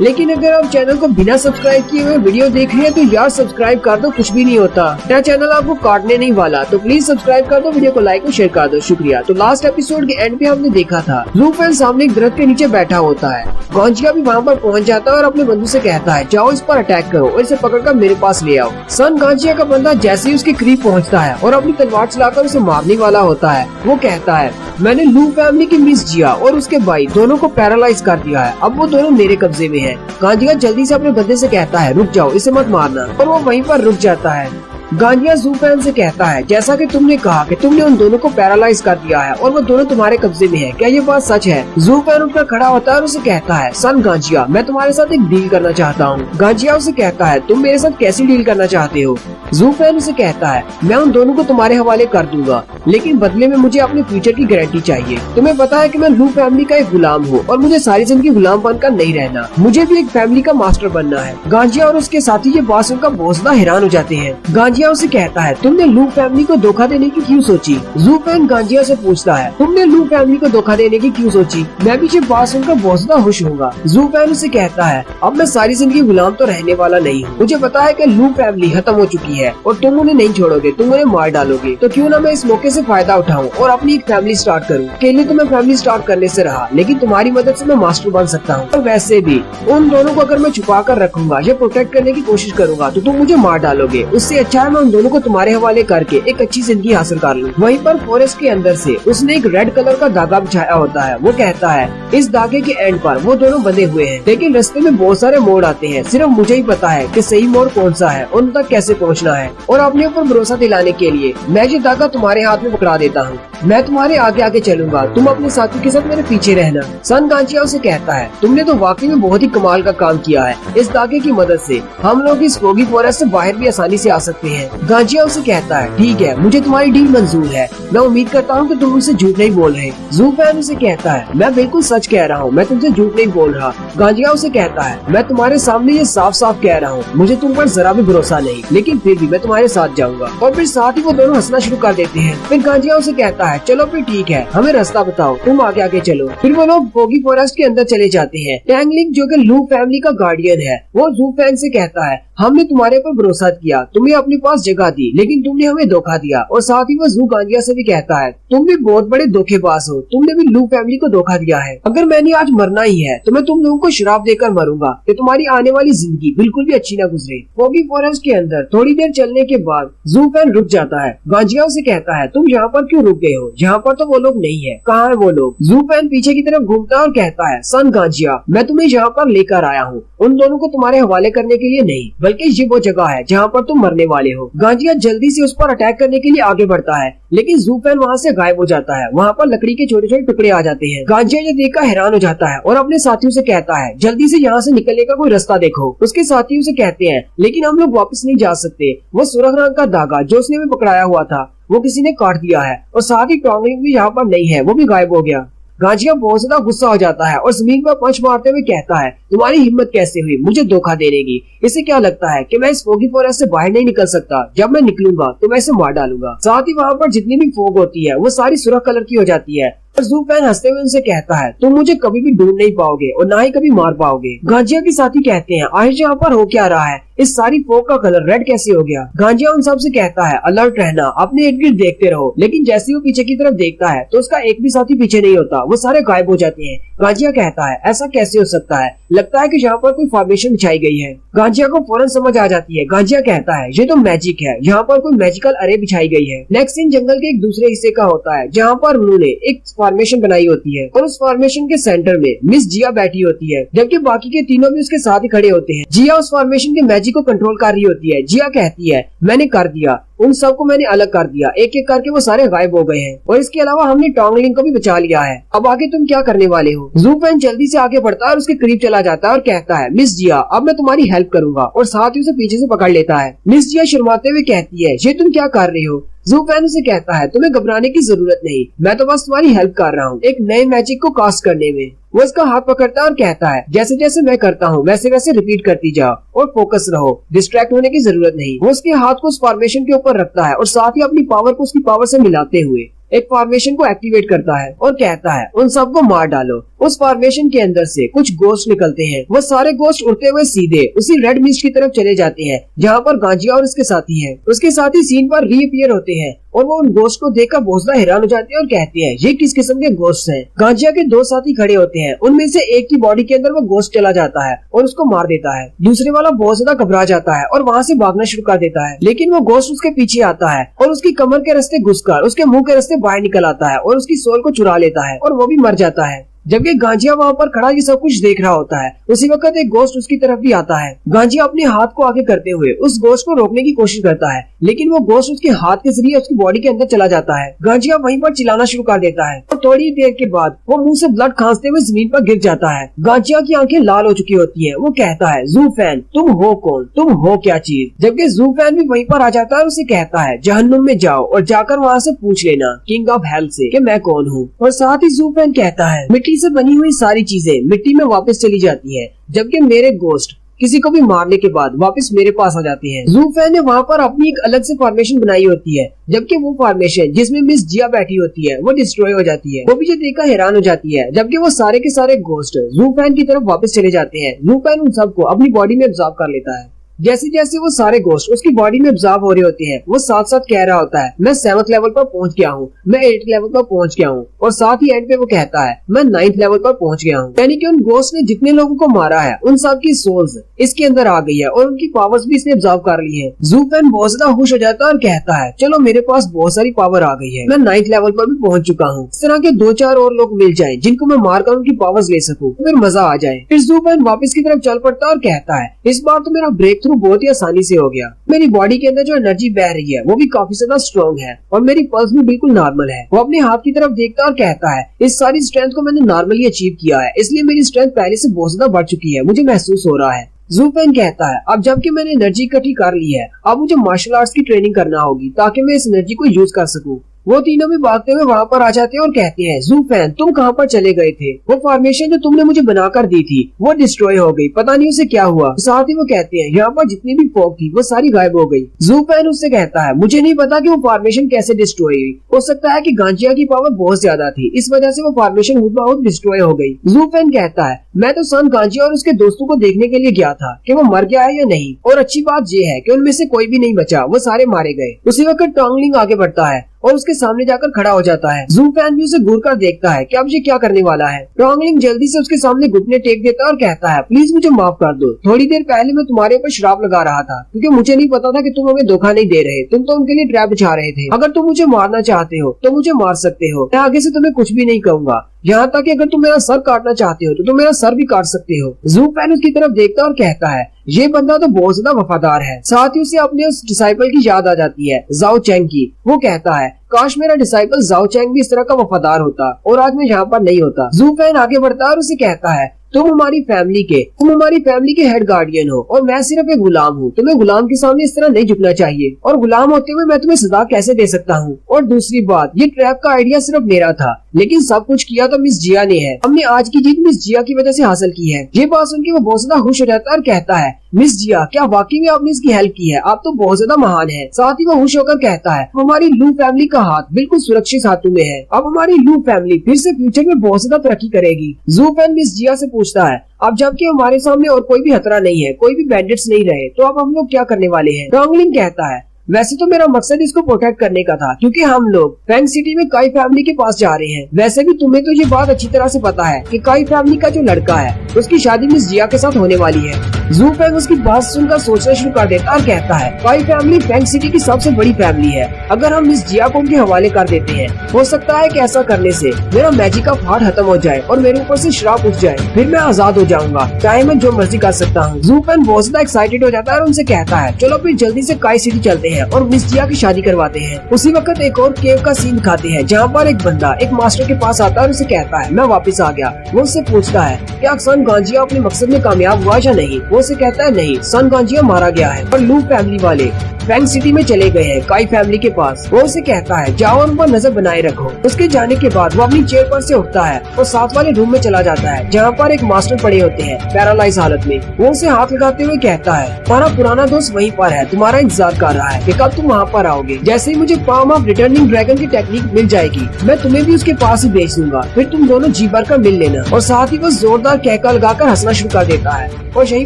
लेकिन अगर आप चैनल को बिना सब्सक्राइब किए हुए वीडियो देख रहे हैं तो यार सब्सक्राइब कर दो, कुछ भी नहीं होता। मेरा चैनल आपको काटने नहीं वाला, तो प्लीज सब्सक्राइब कर दो, वीडियो को लाइक और शेयर कर दो, शुक्रिया। तो लास्ट एपिसोड के एंड पे हमने देखा था ज़ू फैन सामने एक दरख्त के नीचे बैठा होता है। गांजिया भी वहाँ पर पहुँच जाता है और अपने बंधु से कहता है जाओ इस पर अटैक करो और इसे पकड़कर मेरे पास ले आओ। सन गांजिया का बंदा जैसे ही उसके करीब पहुँचता है और अपनी तलवार चलाकर उसे मारने वाला होता है, वो कहता है मैंने लू फैमिली की मिस जिया और उसके भाई दोनों को पैरालाइज कर दिया है, अब वो दोनों मेरे कब्जे में है। गांजिया जल्दी से अपने बंदे से कहता है रुक जाओ, इसे मत मारना, और वो वहीं पर रुक जाता है। गांजिया ज़ू फैन से कहता है जैसा कि तुमने कहा कि तुमने उन दोनों को पैरालाइज कर दिया है और वो दोनों तुम्हारे कब्जे में है, क्या ये बात सच है? ज़ू फैन उठकर खड़ा होता है और उसे कहता है सन गांजिया मैं तुम्हारे साथ एक डील करना चाहता हूँ। गांजिया उसे कहता है तुम मेरे साथ कैसी डील करना चाहते हो? ज़ू फैन उसे कहता है मैं उन दोनों को तुम्हारे हवाले कर दूंगा, लेकिन बदले में मुझे अपने फ्यूचर की गारंटी चाहिए। तुम्हें पता है कि मैं लू फैमिली का एक गुलाम हूँ और मुझे सारी जिंदगी गुलाम बनकर नहीं रहना, मुझे भी एक फैमिली का मास्टर बनना है। गांजिया और उसके साथी ये बात सुनकर बहुत ज्यादा हैरान हो जाते हैं। गांजिया उसे कहता है तुमने लू फैमिली को धोखा देने की क्यों सोची? ज़ू फैन गांजिया से पूछता है तुमने लू फैमिली को धोखा देने की क्यों सोची? मैं भी ये बात सुनकर बहुत ज्यादा खुश होऊंगा। ज़ू फैन उसे कहता है अब मैं सारी जिंदगी गुलाम तो रहने वाला नहीं हूँ, मुझे पता है कि लू फैमिली खत्म हो चुकी है और तुम उन्हें नहीं छोड़ोगे, तुम उन्हें मार डालोगे, तो क्यों ना मैं इस मौके से फायदा उठाऊं और अपनी एक फैमिली स्टार्ट करूं। अकेले तो मैं फैमिली स्टार्ट करने से रहा, लेकिन तुम्हारी मदद से मैं मास्टर बन सकता हूं। और वैसे भी उन दोनों को अगर मैं छुपा कर रखूंगा या प्रोटेक्ट करने की कोशिश करूंगा तो तुम मुझे मार डालोगे, उससे अच्छा है मैं उन दोनों को तुम्हारे हवाले करके एक अच्छी जिंदगी हासिल कर लूँ। वहीं पर फॉरेस्ट के अंदर से उसने एक रेड कलर का धागा बिछाया होता है। वो कहता है इस धागे के एंड पर वो दोनों बंधे हुए हैं, लेकिन रास्ते में बहुत सारे मोड़ आते हैं। सिर्फ मुझे ही पता है कि सही मोड़ कौन सा है, उन तक कैसे पहुंचना है। और अपने ऊपर भरोसा दिलाने के लिए मैं ये धागा तुम्हारे हाथ में पकड़ा देता हूँ। मैं तुम्हारे आगे आगे चलूंगा, तुम अपने साथी के साथ मेरे पीछे रहना। सन गांजिया उसे कहता है तुमने तो वाकई में बहुत ही कमाल का काम किया है। इस धागे की मदद से हम लोग इस फोगी फॉरेस्ट से बाहर भी आसानी से आ सकते हैं। गांजिया उसे कहता है ठीक है, मुझे तुम्हारी डील मंजूर है। मैं उम्मीद करता हूँ कि तुम मुझसे झूठ नहीं बोल रहे। जू फैन उसे कहता है मैं बिल्कुल सच कह रहा हूँ, मैं तुमसे झूठ नहीं बोल रहा। गांजिया उसे कहता है मैं तुम्हारे सामने ये साफ साफ कह रहा हूँ, मुझे तुम पर जरा भी भरोसा नहीं, लेकिन फिर भी मैं तुम्हारे साथ जाऊंगा। और फिर साथ ही वो दोनों हंसना शुरू कर देते हैं। फिर गांजिया उसे कहता है चलो फिर ठीक है, हमें रास्ता बताओ, तुम आगे आगे चलो। फिर वो लोग फोगी फॉरेस्ट के अंदर चले जाते हैं। टैंगलिंग जो कि लू फैमिली का गार्डियन है, वो जू फैन से कहता है हमने तुम्हारे पर भरोसा किया, तुम्हें अपने पास जगह दी, लेकिन तुमने हमें धोखा दिया। और साथ ही वो जू गांजिया से भी कहता है तुम भी बहुत बड़े धोखेबाज हो, तुमने भी लू फैमिली को धोखा दिया है। अगर मैंने आज मरना ही है तो मैं तुम लोगों को शराब देकर मरूंगा कि तुम्हारी आने वाली जिंदगी बिल्कुल भी अच्छी न गुजरे। फोगी फॉरेस्ट के अंदर थोड़ी देर चलने के बाद जू फैन रुक जाता है। गांजिया उसे कहता है तुम यहाँ पर क्यों रुक गए हो, यहाँ पर तो वो लोग नहीं है, कहाँ है वो लोग। जू फैन पीछे की तरफ घूमता है और कहता है सन गांजिया मैं तुम्हें यहाँ पर लेकर आया हूँ, उन दोनों को तुम्हारे हवाले करने के लिए नहीं, बल्कि ये वो जगह है जहाँ पर तुम मरने वाले हो। गांजिया जल्दी से उस पर अटैक करने के लिए आगे बढ़ता है, लेकिन जू फैन वहाँ से गायब हो जाता है। वहाँ पर लकड़ी के छोटे छोटे टुकड़े आ जाते हैं। गांजिया ये देखकर हैरान हो जाता है और अपने साथियों से कहता है जल्दी से यहाँ से निकलने का कोई रास्ता देखो। उसके साथी उसे कहते हैं लेकिन हम लोग वापस नहीं जा सकते, वो सुरख रंग का धागा जो उसने हमें पकड़ाया हुआ था वो किसी ने काट दिया है, और साथ ही टॉन्गलिंग भी यहाँ पर नहीं है, वो भी गायब हो गया। गांजिया बहुत ज्यादा गुस्सा हो जाता है और जमीन पर पंच मारते हुए कहता है तुम्हारी हिम्मत कैसे हुई मुझे धोखा देने की। इसे क्या लगता है कि मैं इस फोगी फॉरेस्ट से बाहर नहीं निकल सकता, जब मैं निकलूंगा तो मैं इसे मार डालूंगा। साथ ही वहाँ पर जितनी भी फोग होती है वो सारी सुरख कलर की हो जाती है। और जू फैन हंसते हुए उनसे कहता है तुम मुझे कभी भी ढूंढ नहीं पाओगे और ना ही कभी मार पाओगे। गांजिया के साथी कहते हैं आखिर यहाँ पर हो क्या रहा है, इस सारी फोग का कलर रेड कैसे हो गया। गांजिया उन सब से कहता है अलर्ट रहना, अपने इर्द गिर्द देखते रहो। लेकिन जैसे वो पीछे की तरफ देखता है तो उसका एक भी साथी पीछे नहीं होता, वो सारे गायब हो जाते हैं। गांजिया कहता है ऐसा कैसे हो सकता है, लगता है कि यहाँ पर कोई फॉर्मेशन बिछाई गई है। गांजिया को फौरन समझ आ जाती है। गांजिया कहता है ये तो मैजिक है, यहाँ पर कोई मैजिकल अरे बिछाई गई है। नेक्स्ट सीन जंगल के एक दूसरे हिस्से का होता है जहाँ पर उन्होंने एक फॉर्मेशन बनाई होती है और उस फॉर्मेशन के सेंटर में मिस जिया बैठी होती है, जबकि बाकी के तीनों भी उसके साथ ही खड़े होते हैं। जिया उस फॉर्मेशन के मैजिक को कंट्रोल कर रही होती है। जिया कहती है मैंने कर दिया, उन सबको मैंने अलग कर दिया, एक एक करके वो सारे गायब हो गए हैं और इसके अलावा हमने टॉन्गलिंग को भी बचा लिया है। अब आगे तुम क्या करने वाले हो। जू फैन जल्दी से आगे बढ़ता है और उसके करीब चला जाता है और कहता है मिस जिया अब मैं तुम्हारी हेल्प करूंगा, और साथ ही उसे पीछे से पकड़ लेता है। मिस जिया शर्माते हुए कहती है ये तुम क्या कर रही हो। जू फैन उसे कहता है तुम्हें घबराने की जरूरत नहीं, मैं तो बस तुम्हारी हेल्प कर रहा हूँ एक नए मैजिक को कास्ट करने में। वो इसका हाथ पकड़ता है और कहता है जैसे जैसे मैं करता हूँ वैसे वैसे रिपीट करती जाओ और फोकस रहो, डिस्ट्रैक्ट होने की जरूरत नहीं। वो उसके हाथ को उस फॉर्मेशन के ऊपर रखता है और साथ ही अपनी पावर को उसकी पावर से मिलाते हुए एक फॉर्मेशन को एक्टिवेट करता है और कहता है उन सबको मार डालो। उस फॉर्मेशन के अंदर से कुछ गोश्त निकलते हैं, वो सारे गोश्त उड़ते हुए सीधे उसी रेड मिस्ट की तरफ चले जाते हैं जहाँ पर गांजिया और उसके साथी हैं। उसके साथी सीन पर रीअपियर होते हैं और वो उन गोश्त को देखकर बहुत ज्यादा हैरान हो जाते हैं और कहते हैं ये किस किस्म के गोश्त हैं। गांजिया के दो साथी खड़े होते हैं, उनमें से एक की बॉडी के अंदर वो गोश्त चला जाता है और उसको मार देता है। दूसरे वाला बहुत ज्यादा घबरा जाता है और वहाँ से भागना शुरू कर देता है, लेकिन वो गोश्त उसके पीछे आता है और उसकी कमर के रास्ते घुसकर उसके मुंह के रास्ते बाहर निकल आता है और उसकी सोल को चुरा लेता है और वो भी मर जाता है। जबकि गांजिया वहाँ पर खड़ा ये सब कुछ देख रहा होता है, उसी वक्त एक गोश्त उसकी तरफ भी आता है। गांजिया अपने हाथ को आगे करते हुए उस गोश्त को रोकने की कोशिश करता है, लेकिन वो गोश्त उसके हाथ के जरिए उसकी बॉडी के अंदर चला जाता है। गांजिया वहीं पर चिल्लाना शुरू कर देता है और थोड़ी देर के बाद वो मुंह से ब्लड खांसते हुए जमीन पर गिर जाता है। गांजिया की आंखें लाल हो चुकी होती है। वो कहता है जू फैन तुम हो कौन, तुम हो क्या चीज। जबकि जू फैन भी वहीं पर आ जाता है और उसे कहता है जहन्नुम में जाओ और जाकर वहाँ से पूछ लेना किंग ऑफ हेल से कि मैं कौन हूँ। और साथ ही जू फैन कहता है मिट्टी से बनी हुई सारी चीजें मिट्टी में वापस चली जाती है, जबकि मेरे गोश्त किसी को भी मारने के बाद वापस मेरे पास आ जाते हैं। जू फैन ने वहाँ पर अपनी एक अलग से फॉर्मेशन बनाई होती है, जबकि वो फॉर्मेशन जिसमें मिस जिया बैठी होती है वो डिस्ट्रॉय हो जाती है। वो भी ये देखकर हैरान हो जाती है, जबकि वो सारे के सारे गोश्त जू फैन की तरफ वापस चले जाते हैं। जू फैन उन सबको अपनी बॉडी में एब्जॉर्ब कर लेता है। जैसे जैसे वो सारे गोश्त उसकी बॉडी में ऑब्जॉर्व हो रहे होते हैं, वो साथ साथ कह रहा होता है मैं 7th लेवल पर पहुंच गया हूँ, मैं 8th लेवल पर पहुंच गया हूँ, और साथ ही एंड पे वो कहता है मैं 9th लेवल पर पहुंच गया हूँ। यानी कि उन गोश्त ने जितने लोगों को मारा है उन सब की सोल्स इसके अंदर आ गई है और उनकी पावर्स भी इसने ऑब्जर्व कर ली है। ज़ू फैन बहुत ज्यादा खुश हो जाता है और कहता है चलो मेरे पास बहुत सारी पावर आ गई है, मैं 9th लेवल पर भी पहुंच चुका हूँ। इस तरह के 2-4 और लोग मिल जाए जिनको मैं मारकर उनकी पावर्स ले सकूँ, फिर मजा आ जाए। फिर ज़ू फैन वापस की तरफ चल पड़ता है और कहता है इस बार तो मेरा ब्रेक थ्रू बहुत ही आसानी से हो गया, मेरी बॉडी के अंदर जो एनर्जी बह रही है वो भी काफी ज्यादा स्ट्रॉन्ग है और मेरी पल्स भी बिल्कुल नॉर्मल है। वो अपने हाथ की तरफ देखता है और कहता है इस सारी स्ट्रेंथ को मैंने नॉर्मली अचीव किया है, इसलिए मेरी स्ट्रेंथ पहले से बहुत ज्यादा बढ़ चुकी है, मुझे महसूस हो रहा है। ज़ू फैन कहता है अब जबकि मैंने एनर्जी इकट्ठी कर ली है, अब मुझे मार्शल आर्ट्स की ट्रेनिंग करना होगी ताकि मैं इस एनर्जी को यूज कर सकूं। वो तीनों भी भागते हुए वहाँ पर आ जाते हैं और कहते हैं ज़ू फैन तुम कहाँ पर चले गए थे, वो फॉर्मेशन जो तुमने मुझे बनाकर दी थी वो डिस्ट्रॉय हो गई, पता नहीं उसे क्या हुआ। साथ ही वो कहते हैं यहाँ पर जितनी भी फॉग थी वो सारी गायब हो गई। ज़ू फैन उससे कहता है मुझे नहीं पता कि वो फॉर्मेशन कैसे डिस्ट्रॉय हुई, हो सकता है कि गांजिया की पावर बहुत ज्यादा थी, इस वजह से वो फॉर्मेशन बहुत डिस्ट्रॉय हो गई। ज़ू फैन कहता है मैं तो सन गांजिया और उसके दोस्तों को देखने के लिए गया था कि वो मर गया है या नहीं, और अच्छी बात ये है कि उनमें से कोई भी नहीं बचा, वो सारे मारे गए। उसी वक्त टोंगलिंग आगे बढ़ता है और उसके सामने जाकर खड़ा हो जाता है। ज़ू फैन भी उसे घूर कर देखता है कि अब ये क्या करने वाला है। टोंगलिंग जल्दी से उसके सामने घुटने टेक देता है और कहता है प्लीज मुझे माफ कर दो, थोड़ी देर पहले मैं तुम्हारे ऊपर श्राप लगा रहा था क्योंकि मुझे नहीं पता था कि तुम हमें धोखा नहीं दे रहे, तुम तो उनके लिए ट्रैप बिछा रहे थे। अगर तुम मुझे मारना चाहते हो तो मुझे मार सकते हो, मैं आगे से तुम्हें कुछ भी नहीं कहूंगा, यहाँ तक कि अगर तुम मेरा सर काटना चाहते हो तो तुम मेरा सर भी काट सकते हो। ज़ू फैन उसकी तरफ देखता और कहता है ये बंदा तो बहुत ज्यादा वफादार है। साथ ही उसे अपने उस डिसाइपल की याद आ जाती है, जाओ चैंग की। वो कहता है काश मेरा डिसाइपल जाओ चैंग भी इस तरह का वफादार होता और आज मैं यहाँ पर नहीं होता। ज़ू फैन आगे बढ़ता है और उसे कहता है तुम हमारी फैमिली के हेड गार्डियन हो और मैं सिर्फ एक गुलाम हूँ, तुम्हें गुलाम के सामने इस तरह नहीं झुकना चाहिए, और गुलाम होते हुए मैं तुम्हें सजा कैसे दे सकता हूँ। और दूसरी बात, ये ट्रैप का आइडिया सिर्फ मेरा था, लेकिन सब कुछ किया तो मिस जिया ने है, हमने आज की जीत मिस जिया की वजह से हासिल की है। ये बात सुन के वो बहुत ज्यादा खुश हो जाता है और कहता है मिस जिया क्या वाकई में आपने इसकी हेल्प की है, आप तो बहुत ज्यादा महान है। साथ ही वो खुश होकर कहता है हमारी लू फैमिली का हाथ बिल्कुल सुरक्षित हाथों में है, अब हमारी लू फैमिली फिर से फ्यूचर में बहुत ज्यादा तरक्की करेगी। ज़ू फैन मिस जिया से पूछता है अब जबकि हमारे सामने और कोई भी खतरा नहीं है, कोई भी बैंडिट्स नहीं रहे, तो अब हम लोग क्या करने वाले हैं। टोंगलिंग कहता है वैसे तो मेरा मकसद इसको प्रोटेक्ट करने का था क्योंकि हम लोग फैंग सिटी में काई फैमिली के पास जा रहे हैं। वैसे भी तुम्हें तो ये बात अच्छी तरह से पता है कि काई फैमिली का जो लड़का है उसकी शादी मिस जिया के साथ होने वाली है। ज़ू फैंग उसकी बात सुनकर सोचना शुरू कर देता और कहता है काई फैमिली फैंग सिटी की सबसे बड़ी फैमिली है, अगर हम मिस जिया को उनके हवाले कर देते हैं हो सकता है कि ऐसा करने से मेरा मैजिक का फाड़ खत्म हो जाए और मेरे ऊपर से श्राप उठ जाए, फिर मैं आजाद हो जाऊंगा, चाहे मैं जो मर्जी कर सकता हूँ। ज़ू फैंग बहुत ज्यादा एक्साइटेड हो जाता है और उनसे कहता है चलो फिर जल्दी से काई सिटी चलते हैं और मिस जिया की शादी करवाते हैं। उसी वक्त एक और केव का सीन दिखाते हैं जहाँ पर एक बंदा एक मास्टर के पास आता है और उसे कहता है मैं वापस आ गया। वो उससे पूछता है क्या सन गांजिया अपने मकसद में कामयाब हुआ या नहीं। वो उसे कहता है नहीं, सन गांजिया मारा गया है और लू फैमिली वाले फैंग सिटी में चले गए हैं काई फैमिली के पास। वो उसे कहता है जाओ उन पर नजर बनाए रखो। उसके जाने के बाद वो अपनी चेयर पर से उठता है और साथ वाले रूम में चला जाता है जहाँ पर एक मास्टर पड़े होते हैं पैरालाइज हालत में। वो उसे हाथ लगाते हुए कहता है तुम्हारा पुराना दोस्त वहीं पर है, तुम्हारा इंतजार कर रहा है कि कब तुम वहाँ पर आओगे। जैसे ही मुझे पाम ऑफ रिटर्निंग ड्रैगन की टेक्निक मिल जाएगी मैं तुम्हें भी उसके पास ही भेज दूंगा, फिर तुम दोनों जी भर कर मिल लेना। और साथ ही वो जोरदार कहका लगाकर हंसना शुरू कर देता है और यहीं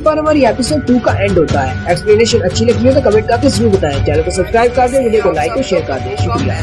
पर हमारी एपिसोड 2 का एंड होता है। एक्सप्लेनेशन अच्छी लगी हो तो कमेंट करके जरूर बताएं, चैनल को सब्सक्राइब कर दें, वीडियो को लाइक और शेयर कर दें। शुक्रिया।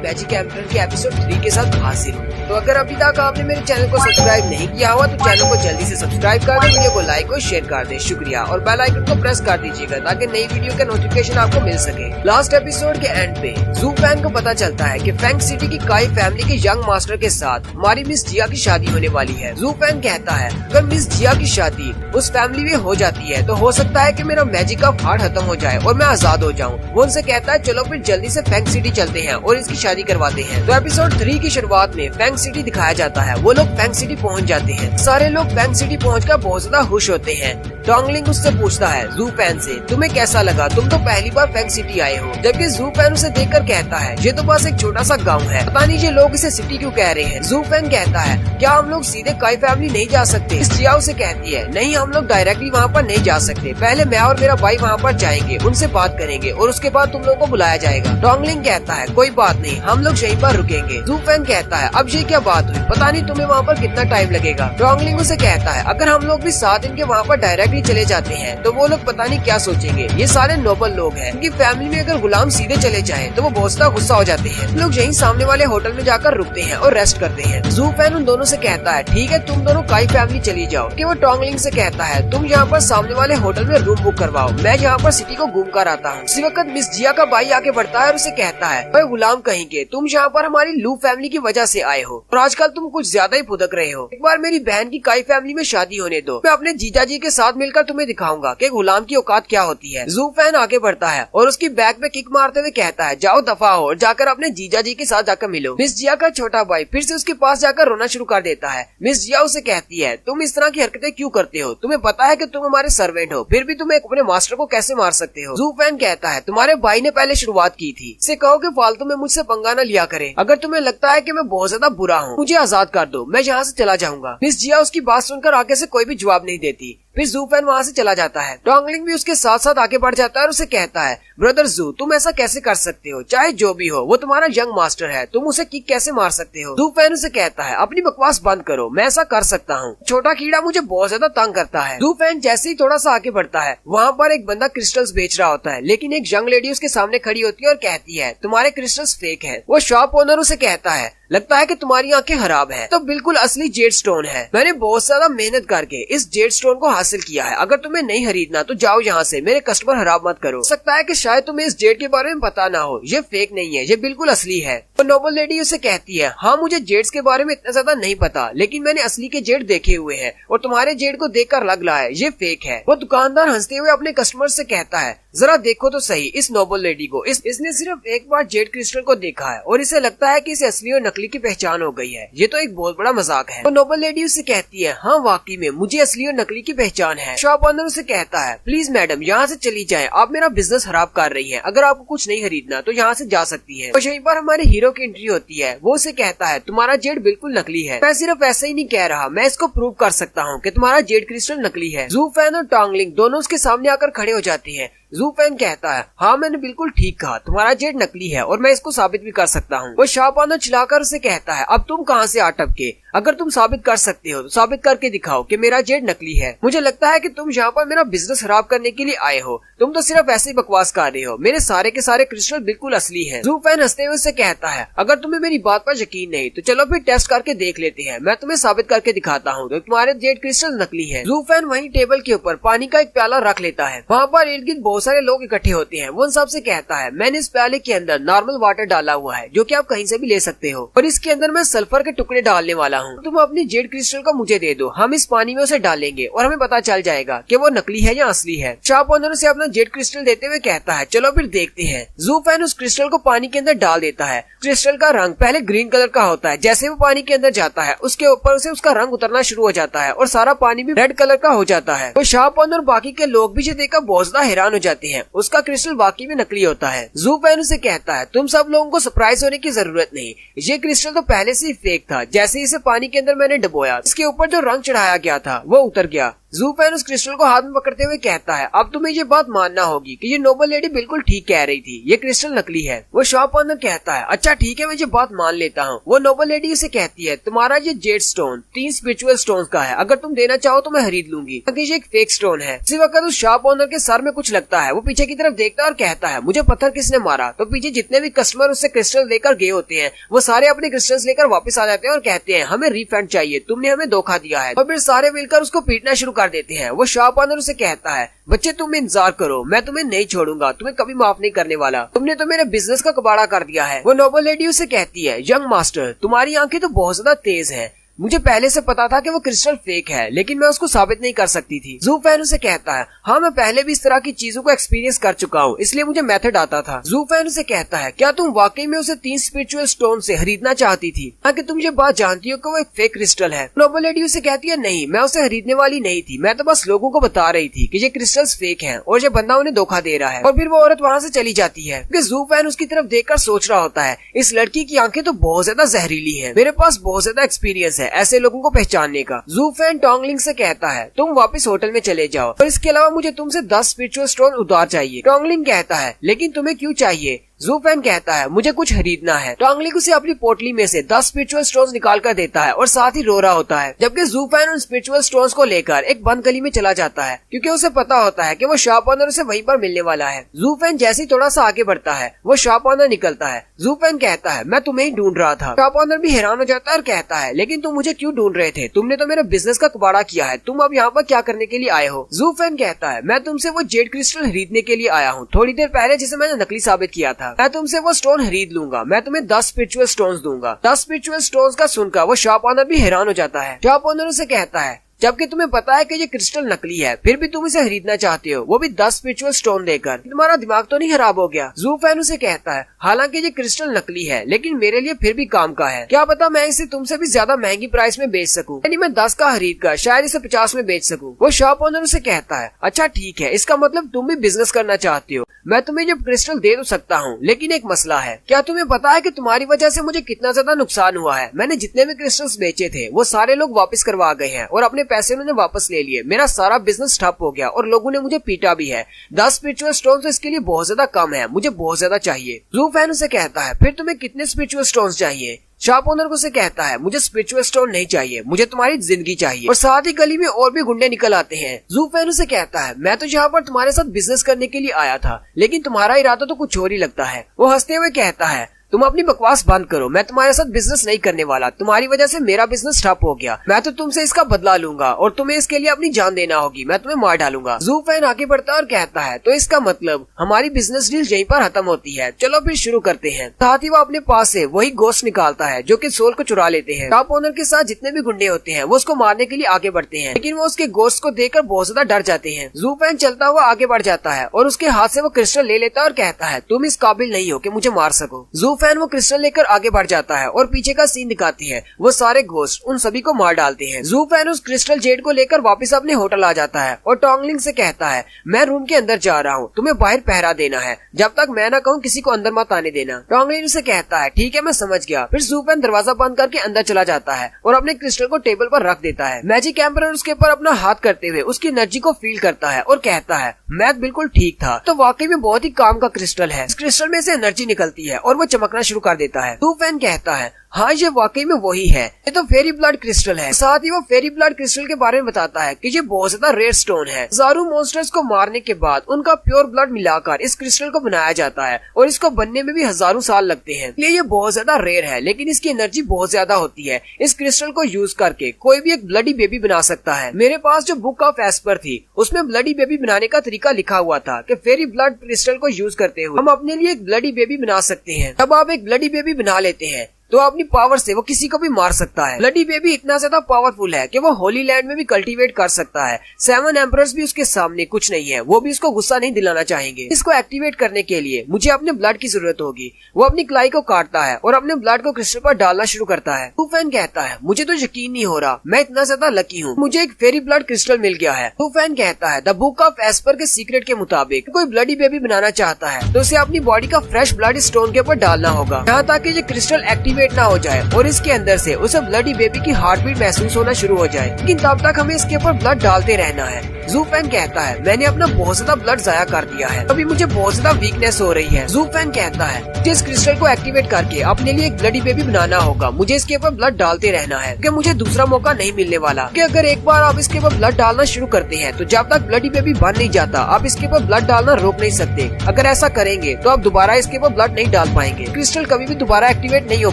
मैजिक एम्परर के एपिसोड 3 के साथ हाजिर हूँ, तो अगर अभी तक आपने मेरे चैनल को सब्सक्राइब नहीं किया हुआ तो चैनल को जल्दी से सब्सक्राइब कर दें, वीडियो को लाइक और शेयर कर दें। शुक्रिया। और बेल आइकन को प्रेस कर दीजिएगा ताकि नई वीडियो का नोटिफिकेशन आपको मिल सके। लास्ट एपिसोड के एंड पे ज़ू फैन को पता चलता है कि फैंग सिटी की काई फैमिली के यंग मास्टर के साथ हमारी मिस जिया की शादी होने वाली है। ज़ू फैन कहता है अगर मिस जिया की शादी उस फैमिली में हो जाती है तो हो सकता है कि मेरा मैजिक का फाड़ खत्म हो जाए और मैं आजाद हो जाऊं। वो उनसे कहता है चलो फिर जल्दी से फैंग सिटी चलते हैं और इसकी शादी करवाते हैं। तो एपिसोड 3 की शुरुआत में फैंग सिटी दिखाया जाता है। वो लोग फैंग सिटी पहुंच जाते हैं। सारे लोग फैंग सिटी पहुंचकर बहुत ज्यादा खुश होते हैं। टोंगलिंग उससे पूछता है ज़ू फैन से तुम्हें कैसा लगा, तुम तो पहली बार फैंग सिटी आए हो। जबकि ज़ू फैन उसे देखकर कहता है ये तो बस एक छोटा सा गाँव है, पता नहीं ये लोग इसे सिटी क्यों कह रहे हैं। ज़ू फैन कहता है क्या हम लोग सीधे काई फैमिली नहीं जा सकते। इस जिया उसे कहती है नहीं, हम लोग डायरेक्टली वहाँ पर नहीं जा सकते, पहले मैं और मेरा भाई वहाँ पर जाएंगे, उनसे बात करेंगे और उसके बाद तुम लोगों को बुलाया जाएगा। टोंगलिंग कहता है कोई बात नहीं, हम लोग यहीं पर रुकेंगे। ज़ू फैन कहता है अब ये क्या बात हुई, पता नहीं तुम्हें वहाँ पर कितना टाइम लगेगा। टोंगलिंग उसे कहता है अगर हम लोग भी 7 दिन के वहाँ पर डायरेक्ट लिए चले जाते हैं तो वो लोग पता नहीं क्या सोचेंगे। ये सारे नोबल लोग हैं। उनकी फैमिली में अगर गुलाम सीधे चले जाए तो वो बहुत ज्यादा गुस्सा हो जाते हैं। लोग यहीं सामने वाले होटल में जाकर रुकते हैं और रेस्ट करते हैं। जू फैन उन दोनों से कहता है ठीक है तुम दोनों काई फैमिली चली जाओ। कि वो टोंगलिंग से कहता है तुम यहाँ पर सामने वाले होटल में रूम बुक करवाओ, मैं यहाँ पर सिटी को घूम कर आता हूँ। इसी वक्त मिस जिया का भाई आके बढ़ता है और उसे कहता है भाई गुलाम कहेंगे तुम यहाँ पर हमारी लू फैमिली की वजह से आए हो और आजकल तुम कुछ ज्यादा ही फुदक रहे हो। एक बार मेरी बहन की काई फैमिली में शादी होने दो, मैं अपने जीजा जी के साथ मिलकर तुम्हें दिखाऊंगा कि गुलाम की औकात क्या होती है। जू फैन आगे बढ़ता है और उसकी बैक पे किक मारते हुए कहता है जाओ दफा हो और जाकर अपने जीजा जी के साथ जाकर मिलो। मिस जिया का छोटा भाई फिर से उसके पास जाकर रोना शुरू कर देता है। मिस जिया उसे कहती है तुम इस तरह की हरकतें क्यों करते हो, तुम्हें पता है कि तुम हमारे सर्वेंट हो, फिर भी तुम अपने मास्टर को कैसे मार सकते हो। जू फैन कहता है तुम्हारे भाई ने पहले शुरुआत की थी, इसे कहो कि फालतू में मुझसे पंगा न लिया करे। अगर तुम्हें लगता है कि मैं बहुत ज्यादा बुरा हूँ मुझे आजाद कर दो, मैं यहाँ से चला जाऊंगा। मिस जिया उसकी बात सुनकर आगे से कोई भी जवाब नहीं देती। फिर जू फैन वहाँ से चला जाता है। टोंगलिंग भी उसके साथ साथ आगे बढ़ जाता है और उसे कहता है ब्रदर जू तुम ऐसा कैसे कर सकते हो, चाहे जो भी हो वो तुम्हारा यंग मास्टर है, तुम उसे किक कैसे मार सकते हो। जू फैन उसे कहता है अपनी बकवास बंद करो, मैं ऐसा कर सकता हूँ, छोटा कीड़ा मुझे बहुत ज्यादा तंग करता है। जू फैन जैसे ही थोड़ा सा आगे बढ़ता है वहाँ पर एक बंदा क्रिस्टल्स बेच रहा होता है, लेकिन एक यंग लेडी उसके सामने खड़ी होती है और कहती है तुम्हारे क्रिस्टल्स फेक है। वो शॉप ओनर उसे कहता है लगता है कि तुम्हारी आंखें खराब हैं, तो बिल्कुल असली जेड स्टोन है, मैंने बहुत ज्यादा मेहनत करके इस जेड स्टोन को हासिल किया है, अगर तुम्हें नहीं खरीदना तो जाओ यहाँ से, मेरे कस्टमर खराब मत करो। सकता है कि शायद तुम्हें इस जेड के बारे में पता ना हो, ये फेक नहीं है, ये बिल्कुल असली है। तो नोबल लेडी उसे कहती है हाँ मुझे जेड्स के बारे में इतना ज्यादा नहीं पता, लेकिन मैंने असली के जेड देखे हुए हैं और तुम्हारे जेड को देखकर लग रहा है ये फेक है। वो दुकानदार हंसते हुए अपने कस्टमर से कहता है जरा देखो तो सही इस नोबल लेडी को, इसने सिर्फ एक बार जेड क्रिस्टल को देखा है और इसे लगता है कि इसे असली और नकली की पहचान हो गई है, ये तो एक बहुत बड़ा मजाक है। तो नोबल लेडी उसे कहती है हाँ वाकई में मुझे असली और नकली की पहचान है। शॉप ओनर उसे कहता है प्लीज मैडम यहाँ से चली जाए, आप मेरा बिजनेस खराब कर रही है, अगर आपको कुछ नहीं खरीदना तो यहाँ से जा सकती है। और यहीं पर हमारे हीरो की एंट्री होती है। वो उसे कहता है तुम्हारा जेड बिल्कुल नकली है, मैं सिर्फ ऐसे ही नहीं कह रहा, मैं इसको प्रूव कर सकता हूँ कि तुम्हारा जेड क्रिस्टल नकली है। जू फैन और टोंगलिंग दोनों उसके सामने आकर खड़े हो जाते हैं। जू फैन कहता है हाँ मैंने बिल्कुल ठीक कहा, तुम्हारा जेड नकली है और मैं इसको साबित भी कर सकता हूँ। वो शॉप ओनर चिल्लाकर उसे कहता है अब तुम कहाँ से आ टपके, अगर तुम साबित कर सकते हो तो साबित करके दिखाओ कि मेरा जेड नकली है। मुझे लगता है कि तुम यहाँ पर मेरा बिजनेस खराब करने के लिए आए हो, तुम तो सिर्फ ऐसे ही बकवास कर रहे हो, मेरे सारे के सारे क्रिस्टल बिल्कुल असली है। जू फैन हंसते हुए उसे कहता है अगर तुम्हें मेरी बात पर यकीन नहीं तो चलो फिर टेस्ट करके देख लेते हैं, मैं तुम्हें साबित करके दिखाता हूँ तो तुम्हारे जेड क्रिस्टल नकली है। जू फैन वहीं टेबल के ऊपर पानी का एक प्याला रख लेता है। वहाँ पर इर्द गिर्द बहुत सारे लोग इकट्ठे होते हैं। वो उन सबसे कहता है मैंने इस प्याले के अंदर नॉर्मल वाटर डाला हुआ है जो कि आप कहीं से भी ले सकते हो और इसके अंदर मैं सल्फर के टुकड़े डालने वाला हूँ, तुम अपनी जेड क्रिस्टल को मुझे दे दो, हम इस पानी में उसे डालेंगे और हमें पता चल जाएगा कि वो नकली है या असली है। शॉप ओनर उसे अपना जेड क्रिस्टल देते हुए कहता है चलो फिर देखते हैं। जू फैन उस क्रिस्टल को पानी के अंदर डाल देता है। क्रिस्टल का रंग पहले ग्रीन कलर का होता है, जैसे वो पानी के अंदर जाता है उसके ऊपर से उसका रंग उतरना शुरू हो जाता है और सारा पानी भी रेड कलर का हो जाता है। तो शॉप ओनर बाकी के लोग भी ये देखकर बहुत ज्यादा हैरान हो जाते हैं, उसका क्रिस्टल वाकई में नकली होता है। जू फैन उसे कहता है तुम सब लोगों को सरप्राइज होने की जरूरत नहीं, ये क्रिस्टल तो पहले से ही फेक था, जैसे इसे पानी के अंदर मैंने डुबोया इसके ऊपर जो रंग चढ़ाया गया था वो उतर गया। जू फैन उस क्रिस्टल को हाथ में पकड़ते हुए कहता है अब तुम्हें ये बात मानना होगी कि ये नोबल लेडी बिल्कुल ठीक कह रही थी, ये क्रिस्टल नकली है। वो शॉप ओनर कहता है अच्छा ठीक है मैं ये बात मान लेता हूँ। वो नोबल लेडी उसे कहती है तुम्हारा ये जेड स्टोन 3 स्पिरिचुअल स्टोन का है, अगर तुम देना चाहो तो मैं खरीद लूंगी, क्योंकि ये एक फेक स्टोन है। इसी वक्त उस शॉप ओनर के सर में कुछ लगता है, वो पीछे की तरफ देखता है और कहता है मुझे पत्थर किसने मारा। तो पीछे जितने भी कस्टमर उससे क्रिस्टल लेकर गए होते हैं वो सारे अपने क्रिस्टल्स लेकर वापस आ जाते हैं और कहते हैं हमें रिफंड चाहिए, तुमने हमें धोखा दिया है। और फिर सारे मिलकर उसको पीटना शुरू कर देते हैं। वो शॉप ओनर उसे कहता है बच्चे तुम इंतजार करो, मैं तुम्हें नहीं छोड़ूंगा, तुम्हें कभी माफ नहीं करने वाला, तुमने तो मेरे बिजनेस का कबाड़ा कर दिया है। वो नोबल लेडी उसे कहती है यंग मास्टर तुम्हारी आंखें तो बहुत ज्यादा तेज है, मुझे पहले से पता था कि वो क्रिस्टल फेक है लेकिन मैं उसको साबित नहीं कर सकती थी। जू फैन उसे कहता है हाँ मैं पहले भी इस तरह की चीजों को एक्सपीरियंस कर चुका हूँ, इसलिए मुझे मेथड आता था। जू फैन उसे कहता है क्या तुम वाकई में उसे 3 स्पिरिचुअल स्टोन से खरीदना चाहती थी, ताकि तुम ये बात जानती हो कि वो एक फेक क्रिस्टल है। नोबल लेडी उसे कहती है नहीं मैं उसे खरीदने वाली नहीं थी, मैं तो बस लोगों को बता रही थी कि ये क्रिस्टल्स फेक हैं और ये बंदा उन्हें धोखा दे रहा है। और फिर वो औरत वहाँ से चली जाती है क्योंकि जू फैन उसकी तरफ देखकर सोच रहा होता है इस लड़की की आंखें तो बहुत ज्यादा जहरीली है, मेरे पास बहुत ज्यादा एक्सपीरियंस है ऐसे लोगों को पहचानने का। जू फैन टोंगलिंग से कहता है तुम वापस होटल में चले जाओ और इसके अलावा मुझे तुमसे 10 स्पिरिचुअल स्टोन उधार चाहिए। टोंगलिंग कहता है लेकिन तुम्हें क्यों चाहिए। जूफेन कहता है मुझे कुछ खरीदना है। टोंगलिंग उसे अपनी पोटली में से 10 स्पिरिचुअल स्टोन्स निकाल कर देता है और साथ ही रो रहा होता है, जबकि जूफेन उन स्पिरिचुअल स्टोन्स को लेकर एक बंद गली में चला जाता है क्योंकि उसे पता होता है कि वो शॉप ओनर उसे वहीं पर मिलने वाला है। जूफेन जैसे ही थोड़ा सा आगे बढ़ता है वो शॉप ओनर निकलता है। जूफेन कहता है मैं तुम्हें ही ढूंढ रहा था। शॉप ओनर भी हैरान हो जाता है और कहता है लेकिन तुम मुझे क्यों ढूंढ रहे थे? तुमने तो मेरे बिजनेस का कबाड़ा किया है, तुम अब यहाँ पर क्या करने के लिए आए हो? जूफेन कहता है मैं तुमसे वो जेड क्रिस्टल खरीदने के लिए आया हूँ, थोड़ी देर पहले जिसे मैंने नकली साबित किया था। मैं तुमसे वो स्टोन खरीद लूंगा, मैं तुम्हें 10 स्पिरिचुअल स्टोन्स दूंगा। 10 स्पिरिचुअल स्टोन्स का सुनकर वो शॉप ओनर भी हैरान हो जाता है। शॉप ओनर उसे कहता है जबकि तुम्हें पता है कि ये क्रिस्टल नकली है, फिर भी तुम इसे खरीदना चाहते हो, वो भी 10 स्पिरिचुअल स्टोन देकर। तुम्हारा दिमाग तो नहीं खराब हो गया? जूफेन उसे कहता है हालांकि ये क्रिस्टल नकली है लेकिन मेरे लिए फिर भी काम का है, क्या पता मैं इसे तुमसे भी ज्यादा महंगी प्राइस में बेच सकूं, यानी मैं 10 का खरीद कर शायद इसे 50 में बेच सकूं। वो शॉप ओनर उसे कहता है अच्छा ठीक है, इसका मतलब तुम भी बिजनेस करना चाहते हो, मैं तुम्हें ये क्रिस्टल दे तो सकता हूँ, लेकिन एक मसला है। क्या तुम्हें पता है कि तुम्हारी वजह से मुझे कितना ज्यादा नुकसान हुआ है? मैंने जितने भी क्रिस्टल्स बेचे थे वो सारे लोग वापस करवा गए हैं और अपने पैसे उन्होंने वापस ले लिए। मेरा सारा बिजनेस ठप हो गया और लोगों ने मुझे पीटा भी है। 10 स्पिरिचुअल स्टोन तो इसके लिए बहुत ज्यादा कम है, मुझे बहुत ज्यादा चाहिए। जूफेन उसे कहता है फिर तुम्हें कितने स्पिरिचुअल स्टोन्स चाहिए? शॉप ओनर को से कहता है मुझे स्पिरिचुअल स्टोन नहीं चाहिए, मुझे तुम्हारी जिंदगी चाहिए। और साथ ही गली में और भी गुंडे निकल आते हैं। जूफेन उसे कहता है मैं तो यहाँ पर तुम्हारे साथ बिजनेस करने के लिए आया था, लेकिन तुम्हारा इरादा तो कुछ और ही लगता है। वो हंसते हुए कहता है तुम अपनी बकवास बंद करो, मैं तुम्हारे साथ बिजनेस नहीं करने वाला, तुम्हारी वजह से मेरा बिजनेस ठप हो गया, मैं तो तुमसे इसका बदला लूंगा और तुम्हें इसके लिए अपनी जान देना होगी, मैं तुम्हें मार डालूंगा। जूफेन आगे बढ़ता है और कहता है तो इसका मतलब हमारी बिजनेस डील यहीं पर खत्म होती है, चलो फिर शुरू करते हैं। साथ ही वो अपने पास से वही गोश्त निकालता है जो कि सोल को चुरा लेते हैं। शॉप ओनर के साथ जितने भी गुंडे होते हैं वो उसको मारने के लिए आगे बढ़ते हैं, लेकिन वो उसके गोश्त को देखकर बहुत ज्यादा डर जाते हैं। जूफेन चलता हुआ आगे बढ़ जाता है और उसके हाथ से वो क्रिस्टल ले लेता है और कहता है तुम इस काबिल नहीं हो कि मुझे मार सको। जूफेन वो क्रिस्टल लेकर आगे बढ़ जाता है और पीछे का सीन दिखाती है, वो सारे घोस्ट उन सभी को मार डालते हैं। जूफेन उस क्रिस्टल जेड को लेकर वापस अपने होटल आ जाता है और टोंगलिंग से कहता है मैं रूम के अंदर जा रहा हूँ, तुम्हें बाहर पहरा देना है, जब तक मैं ना कहूँ किसी को अंदर मत आने देना। टोंगलिंग से कहता है ठीक है मैं समझ गया। फिर जूफेन दरवाजा बंद करके अंदर चला जाता है और अपने क्रिस्टल को टेबल पर रख देता है। मैजिक एम्परर उसके ऊपर अपना हाथ करते हुए उसकी एनर्जी को फील करता है और कहता है मैथ बिल्कुल ठीक था, तो वाकई में बहुत ही काम का क्रिस्टल है। इस क्रिस्टल में से एनर्जी निकलती है और वो चमकना शुरू कर देता है। जूफेन कहता है हाँ ये वाकई में वही है, ये तो फेरी ब्लड क्रिस्टल है। साथ ही वो फेरी ब्लड क्रिस्टल के बारे में बताता है कि ये बहुत ज्यादा रेयर स्टोन है। हजारों मॉन्स्टर्स को मारने के बाद उनका प्योर ब्लड मिलाकर इस क्रिस्टल को बनाया जाता है और इसको बनने में भी हजारों साल लगते हैं, इसलिए ये बहुत ज्यादा रेयर है, लेकिन इसकी एनर्जी बहुत ज्यादा होती है। इस क्रिस्टल को यूज करके कोई भी एक ब्लडी बेबी बना सकता है। मेरे पास जो बुक ऑफ एस्पर थी उसमें ब्लडी बेबी बनाने का तरीका लिखा हुआ था कि फेरी ब्लड क्रिस्टल को यूज करते हुए हम अपने लिए एक ब्लडी बेबी बना सकते हैं। जब आप एक ब्लडी बेबी बना लेते हैं तो अपनी पावर से वो किसी को भी मार सकता है। ब्लडी बेबी इतना ज्यादा पावरफुल है कि वो होली लैंड में भी कल्टीवेट कर सकता है। 7 एम्परर्स भी उसके सामने कुछ नहीं है, वो भी उसको गुस्सा नहीं दिलाना चाहेंगे। इसको एक्टिवेट करने के लिए मुझे अपने ब्लड की जरूरत होगी। वो अपनी क्लाई को काटता है और अपने ब्लड को क्रिस्टल पर डालना शुरू करता है। जूफेन कहता है मुझे तो यकीन नहीं हो रहा, मैं इतना ज्यादा लकी हूँ, मुझे एक फेरी ब्लड क्रिस्टल मिल गया है। जूफेन कहता है द बुक ऑफ एस्पर के सीक्रेट के मुताबिक कोई ब्लडी बेबी बनाना चाहता है तो उसे अपनी बॉडी का फ्रेश ब्लड स्टोन के ऊपर डालना होगा, यहाँ ताकि ये क्रिस्टल एक्टिवेट ना हो जाए और इसके अंदर से उसे ब्लडी बेबी की हार्ट बीट महसूस होना शुरू हो जाए, लेकिन तब तक हमें इसके ऊपर ब्लड डालते रहना है। जूफेन कहता है मैंने अपना बहुत ज्यादा ब्लड जाया कर दिया है, अभी मुझे बहुत ज्यादा वीकनेस हो रही है। जूफेन कहता है जिस क्रिस्टल को एक्टिवेट करके अपने लिए एक ब्लडी बेबी बनाना होगा, मुझे इसके ऊपर ब्लड डालते रहना है क्योंकि मुझे दूसरा मौका नहीं मिलने वाला। कि अगर एक बार आप इसके ऊपर ब्लड डालना शुरू करते हैं तो जब तक ब्लडी बेबी बन नहीं जाता आप इसके ऊपर ब्लड डालना रोक नहीं सकते। अगर ऐसा करेंगे तो आप दोबारा इसके ऊपर ब्लड नहीं डाल पाएंगे, क्रिस्टल कभी भी दोबारा एक्टिवेट नहीं हो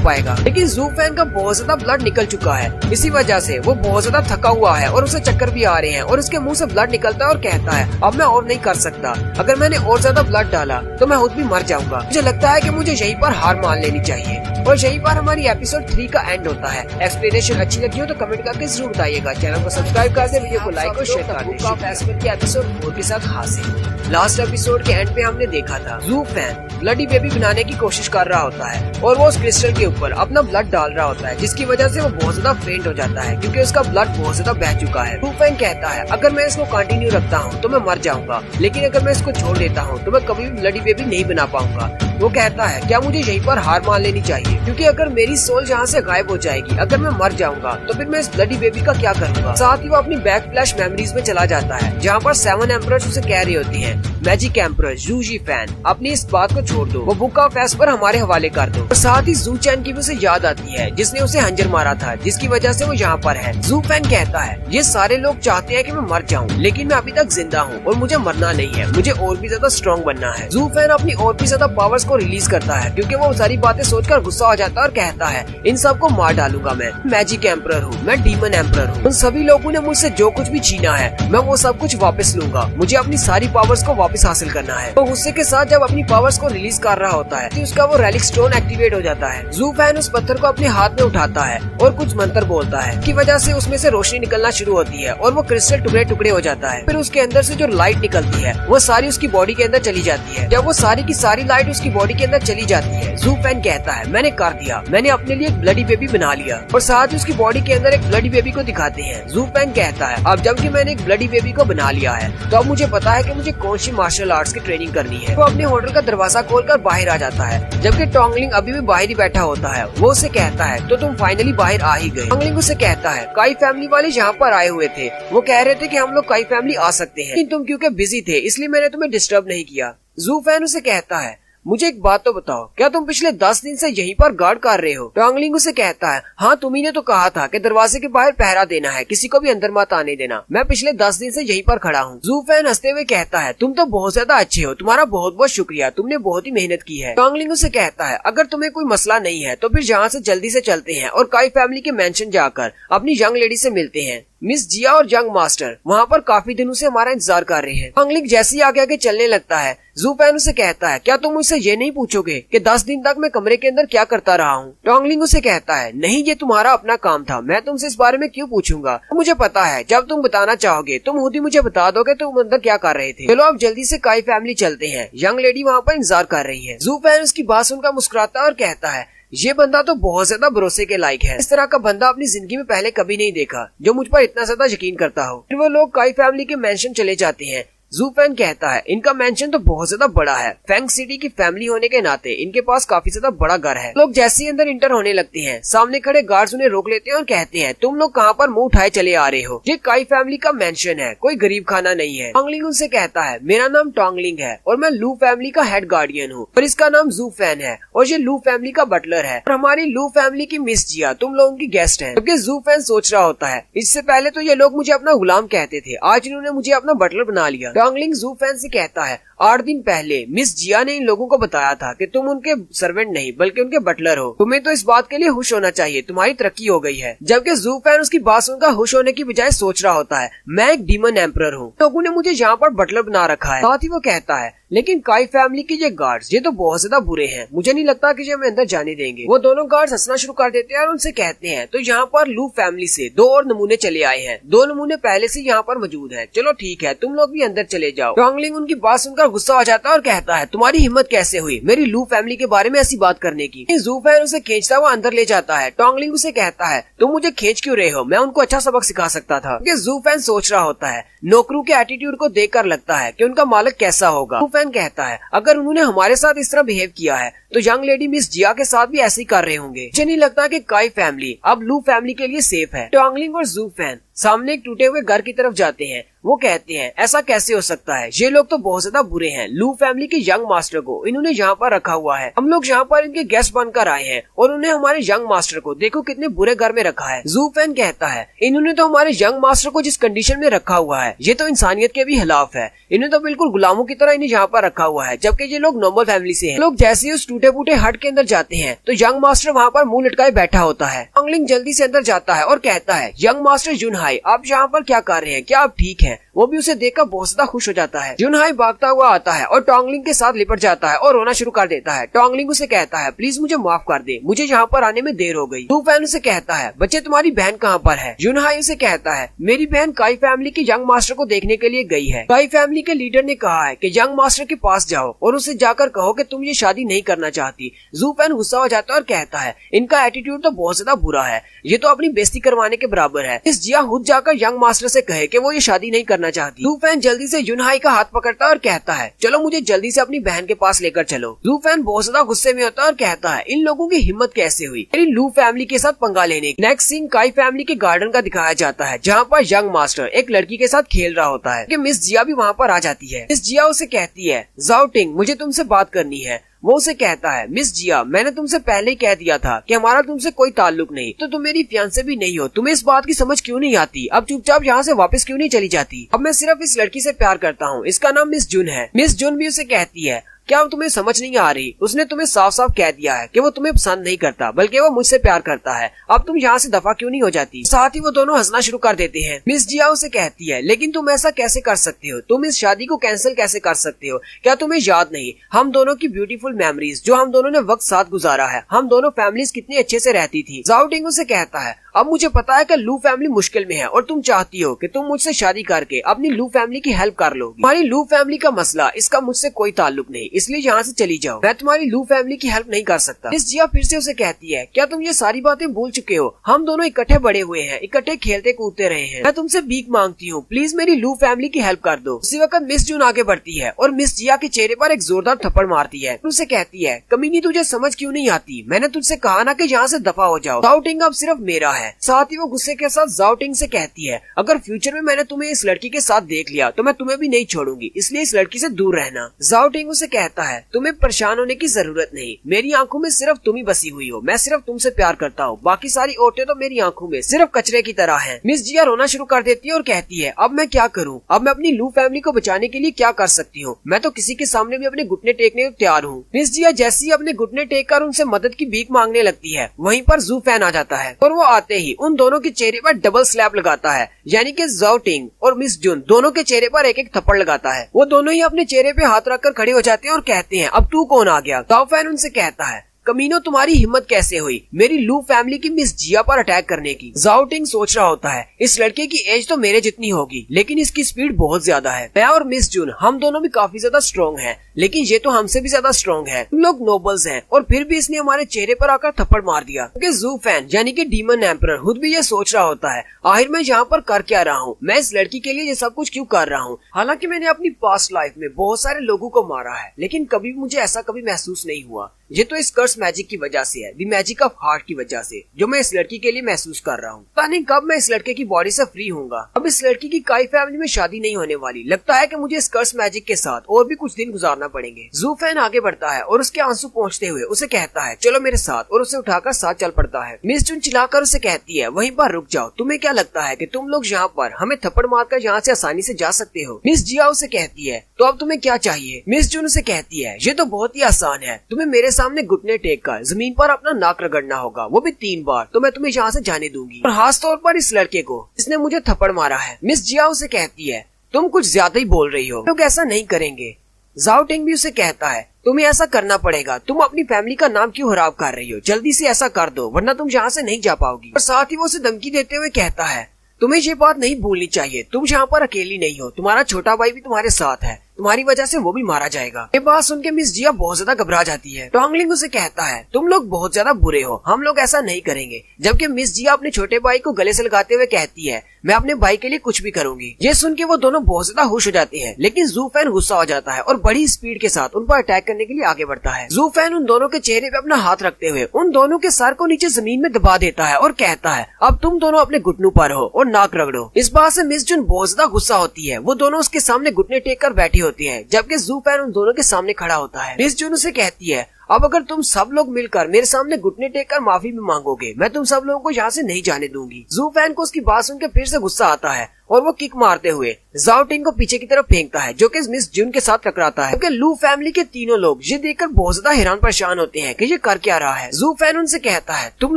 पाएगा। लेकिन जूफेन का बहुत ज्यादा ब्लड निकल चुका है, इसी वजह से वो बहुत ज्यादा थका हुआ है और उसे चक्कर भी आ रहे हैं और उसके मुंह से ब्लड निकलता है और कहता है अब मैं और नहीं कर सकता, अगर मैंने और ज्यादा ब्लड डाला तो मैं खुद भी मर जाऊंगा। मुझे लगता है कि मुझे यहीं पर हार मान लेनी चाहिए। और यहीं पर हमारी एपिसोड 3 का एंड होता है। एक्सप्लेनेशन अच्छी लगी हो तो कमेंट करके जरूर बताइएगा। चैनल को सब्सक्राइब कर दे, वीडियो को लाइक और शेयर कर दे। बुक ऑफ एस्पर की एपिसोड 4 के साथ हासिल। लास्ट एपिसोड के एंड पे हमने देखा था जूफेन ब्लडी बेबी बनाने की कोशिश कर रहा होता है और वो उस क्रिस्टल के ऊपर अपना ब्लड डाल रहा होता है, जिसकी वजह से वो बहुत ज्यादा फेंट हो जाता है क्योंकि उसका ब्लड बहुत ज्यादा बह चुका है। जूफेन कहता है अगर मैं इसको कंटिन्यू रखता हूँ तो मैं मर जाऊंगा, लेकिन अगर मैं इसको छोड़ देता हूँ तो मैं कभी भी ब्लडी बेबी नहीं बना पाऊंगा। वो कहता है क्या मुझे यहीं पर हार मान लेनी चाहिए, क्योंकि अगर मेरी सोल यहाँ से गायब हो जाएगी, अगर मैं मर जाऊंगा तो फिर मैं इस ब्लडी बेबी का क्या करूंगा। साथ ही वो अपनी बैक फ्लैश मेमोरीज में चला जाता है जहाँ पर 7 एम्परर्स उसे कह रही होती है मैजिक एम्परर जू जी फैन, अपनी इस बात को छोड़ दो, वो बुक ऑफ एस्पर हमारे हवाले कर दो। और साथ ही जू चैन की भी उसे याद आती है जिसने उसे हंजर मारा था, जिसकी वजह से वो यहाँ पर है। जू फैन कहता है ये सारे लोग चाहते हैं कि मैं मर जाऊँ, लेकिन मैं अभी तक जिंदा हूँ और मुझे मरना नहीं है, मुझे और भी ज्यादा स्ट्रॉन्ग बनना है। जू फैन अपनी और भी ज्यादा पावर्स को रिलीज करता है क्योंकि वो सारी बातें सोचकर गुस्सा हो जाता है और कहता है इन सबको मार डालूंगा मैं मैजिक एम्परर हूँ, मैं डीमन एम्परर हूँ। उन सभी लोगों ने मुझसे जो कुछ भी छीना है मैं वो सब कुछ वापस लूंगा, मुझे अपनी सारी पावर्स को वापस हासिल करना है। तो गुस्से के साथ जब अपनी पावर्स को रिलीज कर रहा होता है तो उसका वो रेलिक स्टोन एक्टिवेट हो जाता है। जू फैन उस पत्थर को अपने हाथ में उठाता है और कुछ मंत्र बोलता है की वजह से उसमें से रोशनी निकलना शुरू होती है और वो क्रिस्टल टुकड़े टुकड़े हो जाता है। फिर उसके अंदर से जो लाइट निकलती है वो सारी उसकी बॉडी के अंदर चली जाती है। जब वो सारी की सारी लाइट उसकी बॉडी के अंदर चली जाती है, जू फैन कहता है मैंने कर दिया, मैंने अपने लिए एक ब्लडी बेबी बना लिया। और साथ ही उसकी बॉडी के अंदर एक ब्लडी बेबी को दिखाते हैं। जू फैन कहता है अब जबकि मैंने एक ब्लडी बेबी को बना लिया है तो अब मुझे पता है कि मुझे कौन सी मार्शल आर्ट्स की ट्रेनिंग करनी है। वो अपने होटल का दरवाजा खोलकर बाहर आ जाता है, जबकि टोंगलिंग अभी भी बाहर ही बैठा होता है। वो उसे कहता है तो तुम फाइनली बाहर आ ही गए। टोंगलिंग उसे कहता है काई फैमिली वाले यहाँ पर आए हुए थे, वो कह रहे थे कि हम लोग काई फैमिली आ सकते हैं, लेकिन तुम क्योंकि बिजी थे इसलिए मैंने तुम्हें डिस्टर्ब नहीं किया। जू फैन उसे कहता है मुझे एक बात तो बताओ, क्या तुम पिछले 10 दिन से यहीं पर गार्ड कर रहे हो? टोंगलिंग उसे कहता है हाँ तुम्ही ने तो कहा था कि दरवाजे के बाहर पहरा देना है, किसी को भी अंदर मत आने देना, मैं पिछले 10 दिन से यहीं पर खड़ा हूँ। जू फैन हंसते हुए कहता है तुम तो बहुत ज्यादा अच्छे हो, तुम्हारा बहुत बहुत शुक्रिया, तुमने बहुत ही मेहनत की है। टोंगलिंग उसे कहता है अगर तुम्हें कोई मसला नहीं है तो फिर यहाँ से जल्दी से चलते हैं और काई फैमिली के मेंशन जाकर अपनी यंग लेडी से मिलते हैं। मिस जिया और यंग मास्टर वहाँ पर काफी दिनों से हमारा इंतजार कर रहे हैं। टोंगलिंग जैसे ही आगे आगे चलने लगता है, जू फैन उसे कहता है क्या तुम मुझसे ये नहीं पूछोगे कि 10 दिन तक मैं कमरे के अंदर क्या करता रहा हूँ? टोंगलिंग उसे कहता है नहीं, ये तुम्हारा अपना काम था, मैं तुमसे इस बारे में क्यों पूछूंगा, मुझे पता है जब तुम बताना चाहोगे तुम खुद ही मुझे बता दोगे तुम अंदर क्या कर रहे थे। चलो अब जल्दी से काई फैमिली चलते हैं, यंग लेडी वहाँ पर इंतजार कर रही है। जू फैन उसकी बात सुनकर मुस्कुराता है और कहता है ये बंदा तो बहुत ज्यादा भरोसे के लायक है, इस तरह का बंदा अपनी जिंदगी में पहले कभी नहीं देखा जो मुझ पर इतना ज्यादा यकीन करता हो। फिर वो लोग काई फैमिली के मेंशन चले जाते हैं। जू फैन कहता है इनका मेंशन तो बहुत ज्यादा बड़ा है, फैंग सिटी की फैमिली होने के नाते इनके पास काफी ज्यादा बड़ा घर है। लोग जैसे ही अंदर इंटर होने लगते हैं सामने खड़े गार्ड्स उन्हें रोक लेते हैं और कहते हैं तुम लोग कहाँ पर मुंह उठाए चले आ रहे हो, ये काई फैमिली का मेंशन है, कोई गरीब खाना नहीं है। टोंगलिंग उनसे कहता है मेरा नाम टोंगलिंग है और मैं लू फैमिली का हेड गार्डियन हूँ और इसका नाम जू फैन है और ये लू फैमिली का बटलर है और हमारी लू फैमिली की मिस जिया तुम लोगों की गेस्ट है। जबकि जू फैन सोच रहा होता है इससे पहले तो ये लोग मुझे अपना गुलाम कहते थे, आज इन्होंने मुझे अपना बटलर बना लिया। टोंगलिंग जू फैन से कहता है 8 दिन पहले मिस जिया ने इन लोगों को बताया था कि तुम उनके सर्वेंट नहीं बल्कि उनके बटलर हो, तुम्हें तो इस बात के लिए खुश होना चाहिए, तुम्हारी तरक्की हो गई है। जबकि जू फैन उसकी बात सुनकर खुश होने की बजाय सोच रहा होता है मैं एक डीमन एम्परर हूँ, लोगों ने मुझे यहाँ पर बटलर बना रखा है। साथ ही वो कहता है लेकिन काई फैमिली के ये गार्ड्स ये तो बहुत ज्यादा बुरे हैं, मुझे नहीं लगता कि ये हमें अंदर जाने देंगे। वो दोनों गार्ड्स हंसना शुरू कर देते हैं और उनसे कहते हैं तो यहाँ पर लू फैमिली से 2 और नमूने चले आए हैं, 2 नमूने पहले से यहाँ पर मौजूद हैं, चलो ठीक है तुम लोग भी अंदर चले जाओ। टोंगलिंग उनकी बात सुनकर गुस्सा हो जाता है और कहता है तुम्हारी हिम्मत कैसे हुई मेरी लू फैमिली के बारे में ऐसी बात करने की। जू फैन उसे खींचता हुआ अंदर ले जाता है। टोंगलिंग उसे कहता है तुम मुझे खींच क्यों रहे हो, मैं उनको अच्छा सबक सिखा सकता था। जू फैन सोच रहा होता है नौकरों के एटीट्यूड को देखकर लगता है कि उनका मालिक कैसा होगा। जू फैन कहता है अगर उन्होंने हमारे साथ इस तरह बिहेव किया है तो यंग लेडी मिस जिया के साथ भी ऐसे ही कर रहे होंगे। मुझे नहीं लगता कि काई फैमिली अब लू फैमिली के लिए सेफ है। टोंगलिंग और जू फैन सामने एक टूटे हुए घर की तरफ जाते हैं। वो कहते हैं ऐसा कैसे हो सकता है, ये लोग तो बहुत ज्यादा बुरे हैं, लू फैमिली के यंग मास्टर को इन्होंने यहाँ पर रखा हुआ है, हम लोग यहाँ पर इनके गेस्ट बनकर आए हैं और उन्हें हमारे यंग मास्टर को देखो कितने बुरे घर में रखा है। जू फैन कहता है इन्होंने तो हमारे यंग मास्टर को जिस कंडीशन में रखा हुआ है ये तो इंसानियत के भी खिलाफ है, इन्हें तो बिल्कुल गुलामों की तरह इन्हें यहाँ पर रखा हुआ है, जबकि ये लोग नॉर्मल फैमिली से हैं। लोग जैसे ही उस टूटे फूटे हट के अंदर जाते हैं तो यंग मास्टर वहाँ पर मुंह लटकाए बैठा होता है। टोंगलिंग जल्दी से अंदर जाता है और कहता है यंग मास्टर जुनहाई आप यहाँ पर क्या कर रहे हैं, क्या आप ठीक हैं? वो भी उसे देखकर बहुत ज्यादा खुश हो जाता है। जुनहाई भागता हुआ आता है और टोंगलिंग के साथ लिपट जाता है और रोना शुरू कर देता है। टोंगलिंग उसे कहता है प्लीज मुझे माफ कर दे, मुझे यहाँ पर आने में देर हो गई। जू फैन उसे कहता है बच्चे तुम्हारी बहन कहाँ पर है? जुनहाई उसे कहता है मेरी बहन काई फैमिली के यंग मास्टर को देखने के लिए गई है, काई फैमिली के लीडर ने कहा है कि यंग मास्टर के पास जाओ और उसे जाकर कहो कि तुम ये शादी नहीं करना चाहती। जू फैन गुस्सा हो जाता है और कहता है इनका एटीट्यूड तो बहुत ज्यादा बुरा है, ये तो अपनी बेइज्जती करवाने के बराबर है। इस जिया खुद जाकर यंग मास्टर से कहे कि वो ये शादी नहीं करना जाना चाहती। लू फैन जल्दी से युनहाई का हाथ पकड़ता है और कहता है चलो मुझे जल्दी से अपनी बहन के पास लेकर चलो। लू फैन बहुत ज्यादा गुस्से में होता है और कहता है इन लोगों की हिम्मत कैसे हुई मेरी लू फैमिली के साथ पंगा लेने की। नेक्स्ट सीन काई फैमिली के गार्डन का दिखाया जाता है जहाँ पर यंग मास्टर एक लड़की के साथ खेल रहा होता है कि मिस जिया भी वहाँ पर आ जाती है। मिस जिया उसे कहती है जाओ टिंग मुझे तुमसे बात करनी है। वो उसे कहता है मिस जिया मैंने तुमसे पहले ही कह दिया था कि हमारा तुमसे कोई ताल्लुक नहीं, तो तुम मेरी फियांसे भी नहीं हो, तुम्हें इस बात की समझ क्यों नहीं आती? अब चुपचाप यहाँ से वापस क्यों नहीं चली जाती? अब मैं सिर्फ इस लड़की से प्यार करता हूँ, इसका नाम मिस जुन है। मिस जुन भी उसे कहती है क्या तुम्हें समझ नहीं आ रही? उसने तुम्हें साफ साफ कह दिया है कि वो तुम्हें पसंद नहीं करता बल्कि वो मुझसे प्यार करता है, अब तुम यहाँ से दफा क्यों नहीं हो जाती? साथ ही वो दोनों हंसना शुरू कर देते हैं। मिस जिया उसे कहती है लेकिन तुम ऐसा कैसे कर सकते हो? तुम इस शादी को कैंसिल कैसे कर सकते हो? क्या तुम्हें याद नहीं हम दोनों की ब्यूटीफुल मेमोरीज जो हम दोनों ने वक्त साथ गुजारा है, हम दोनों फैमिलीज कितनी अच्छे से रहती थी। जाओ टिंग उसे कहता है अब मुझे पता है कि लू फैमिली मुश्किल में है और तुम चाहती हो कि तुम मुझसे शादी करके अपनी लू फैमिली की हेल्प कर लोगी। तुम्हारी लू फैमिली का मसला इसका मुझसे कोई ताल्लुक नहीं, इसलिए यहाँ से चली जाओ, मैं तुम्हारी लू फैमिली की हेल्प नहीं कर सकता। मिस जिया फिर से उसे कहती है क्या तुम ये सारी बातें भूल चुके हो? हम दोनों इकट्ठे बड़े हुए हैं, इकट्ठे खेलते कूदते रहे हैं, मैं तुमसे भीख मांगती हूँ, प्लीज मेरी लू फैमिली की हेल्प कर दो। उसी वक्त मिस जून आगे बढ़ती है और मिस जिया के चेहरे पर एक जोरदार थप्पड़ मारती है। उसे कहती है कमीनी तुझे समझ क्यों नहीं आती? मैंने तुझसे कहा ना कि यहाँ से दफा हो जाओ, जाओ टिंग अब सिर्फ मेरा है। साथ ही वो गुस्से के साथ जाओ टिंग से कहती है अगर फ्यूचर में मैंने तुम्हें इस लड़की के साथ देख लिया तो मैं तुम्हें भी नहीं छोड़ूंगी, इसलिए इस लड़की से दूर रहना। जाओ टिंग उसे कहता है तुम्हें परेशान होने की जरूरत नहीं, मेरी आंखों में सिर्फ तुम ही बसी हुई हो, मैं सिर्फ तुमसे प्यार करता हूँ, बाकी सारी औरतें तो मेरी आंखों में सिर्फ कचरे की तरह हैं। मिस जिया रोना शुरू कर देती है और कहती है अब मैं क्या करूँ? अब मैं अपनी लू फैमिली को बचाने के लिए क्या कर सकती हूँ? मैं तो किसी के सामने भी अपने घुटने टेकने को तैयार हूँ। मिस जिया जैसे ही अपने घुटने टेक कर उनसे मदद की भीख मांगने लगती है, वहीं पर जू फैन आ जाता है और वो आते ही उन दोनों के चेहरे पर डबल स्लैप लगाता है, यानी कि जाओ टिंग और मिस जुन दोनों के चेहरे पर एक एक थप्पड़ लगाता है। वो दोनों ही अपने चेहरे पे हाथ रखकर खड़े हो जाते हैं और कहते हैं अब तू कौन आ गया? जाओ फैन उनसे कहता है कमीनो तुम्हारी हिम्मत कैसे हुई मेरी लू फैमिली की मिस जिया पर अटैक करने की? जाओ टिंग सोच रहा होता है इस लड़के की एज तो मेरे जितनी होगी लेकिन इसकी स्पीड बहुत ज्यादा है। मैं और मिस जून हम दोनों भी काफी ज्यादा स्ट्रॉन्ग हैं, लेकिन ये तो हमसे भी ज्यादा स्ट्रॉन्ग है। हम लोग नोबल्स हैं और फिर भी इसने हमारे चेहरे पर आकर थप्पड़ मार दिया। क्योंकि जू फैन यानी कि डीमन एम्परर खुद भी ये सोच रहा होता है आखिर मैं यहाँ पर कर क्या रहा हूँ, मैं इस लड़की के लिए ये सब कुछ क्यों कर रहा हूँ? हालांकि मैंने अपनी पास्ट लाइफ में बहुत सारे लोगों को मारा है लेकिन कभी मुझे ऐसा कभी महसूस नहीं हुआ। ये तो इस कर्स मैजिक की वजह से है, द मैजिक ऑफ हार्ट की वजह से, जो मैं इस लड़की के लिए महसूस कर रहा हूँ। पता नहीं कब मैं इस लड़के की बॉडी से फ्री होऊंगा। अब इस लड़की की काई फैमिली में शादी नहीं होने वाली, लगता है कि मुझे इस कर्स मैजिक के साथ और भी कुछ दिन गुजारना पड़ेंगे। जू फैन आगे बढ़ता है और उसके आंसू पहुँचते हुए उसे कहता है चलो मेरे साथ, और उसे उठाकर साथ चल पड़ता है। मिस जून चिल्लाकर उसे कहती है वहीं पर रुक जाओ, तुम्हें क्या लगता है कि तुम लोग यहाँ पर हमें थप्पड़ मारकर यहाँ से आसानी से जा सकते हो? मिस जिया उसे कहती है तो अब तुम्हें क्या चाहिए? मिस जून उसे कहती है ये तो बहुत ही आसान है, तुम्हें मेरे सामने घुटने टेक कर जमीन पर अपना नाक रगड़ना होगा, वो भी 3 बार, तो मैं तुम्हें यहाँ से जाने दूंगी, और खास तौर पर इस लड़के को जिसने मुझे थप्पड़ मारा है। मिस जिया उसे कहती है तुम कुछ ज्यादा ही बोल रही हो, लोग ऐसा नहीं करेंगे। जाओ टिंग भी उसे कहता है तुम्हें ऐसा करना पड़ेगा, तुम अपनी फैमिली का नाम क्यों खराब कर रही हो? जल्दी से ऐसा कर दो वरना तुम यहाँ से नहीं जा पाओगी। और साथ ही वो उसे धमकी देते हुए कहता है तुम्हें ये बात नहीं भूलनी चाहिए, तुम यहाँ पर अकेली नहीं हो, तुम्हारा छोटा भाई भी तुम्हारे साथ है, तुम्हारी वजह से वो भी मारा जाएगा। ये बात सुनकर मिस जिया बहुत ज्यादा घबरा जाती है। टोंगलिंग उसे कहता है तुम लोग बहुत ज्यादा बुरे हो, हम लोग ऐसा नहीं करेंगे। जबकि मिस जिया अपने छोटे भाई को गले से लगाते हुए कहती है मैं अपने भाई के लिए कुछ भी करूंगी। ये सुन के वो दोनों बहुत ज्यादा खुश हो जाते हैं, लेकिन जू फैन गुस्सा हो जाता है और बड़ी स्पीड के साथ उन पर अटैक करने के लिए आगे बढ़ता है। जू फैन उन दोनों के चेहरे पे अपना हाथ रखते हुए उन दोनों के सर को नीचे जमीन में दबा देता है और कहता है अब तुम दोनों अपने घुटनों पर हो और नाक रगड़ो। इस बात से मिस जून बहुत ज्यादा गुस्सा होती है, वो दोनों उसके सामने घुटने टेक कर बैठी होती है, जबकि जू फैन उन दोनों के सामने खड़ा होता है। मिस जून उसे कहती है अब अगर तुम सब लोग मिलकर मेरे सामने घुटने टेक कर माफी भी मांगोगे, मैं तुम सब लोगों को यहाँ से नहीं जाने दूंगी। जू फैन को उसकी बात सुनकर फिर से गुस्सा आता है और वो किक मारते हुए जाओ टिंग को पीछे की तरफ फेंकता है, जो कि मिस जून के साथ टकराता है। क्योंकि लू फैमिली के तीनों लोग ये देखकर बहुत ज्यादा हैरान परेशान होते हैं कि ये कर क्या रहा है। जू फैन उनसे कहता है तुम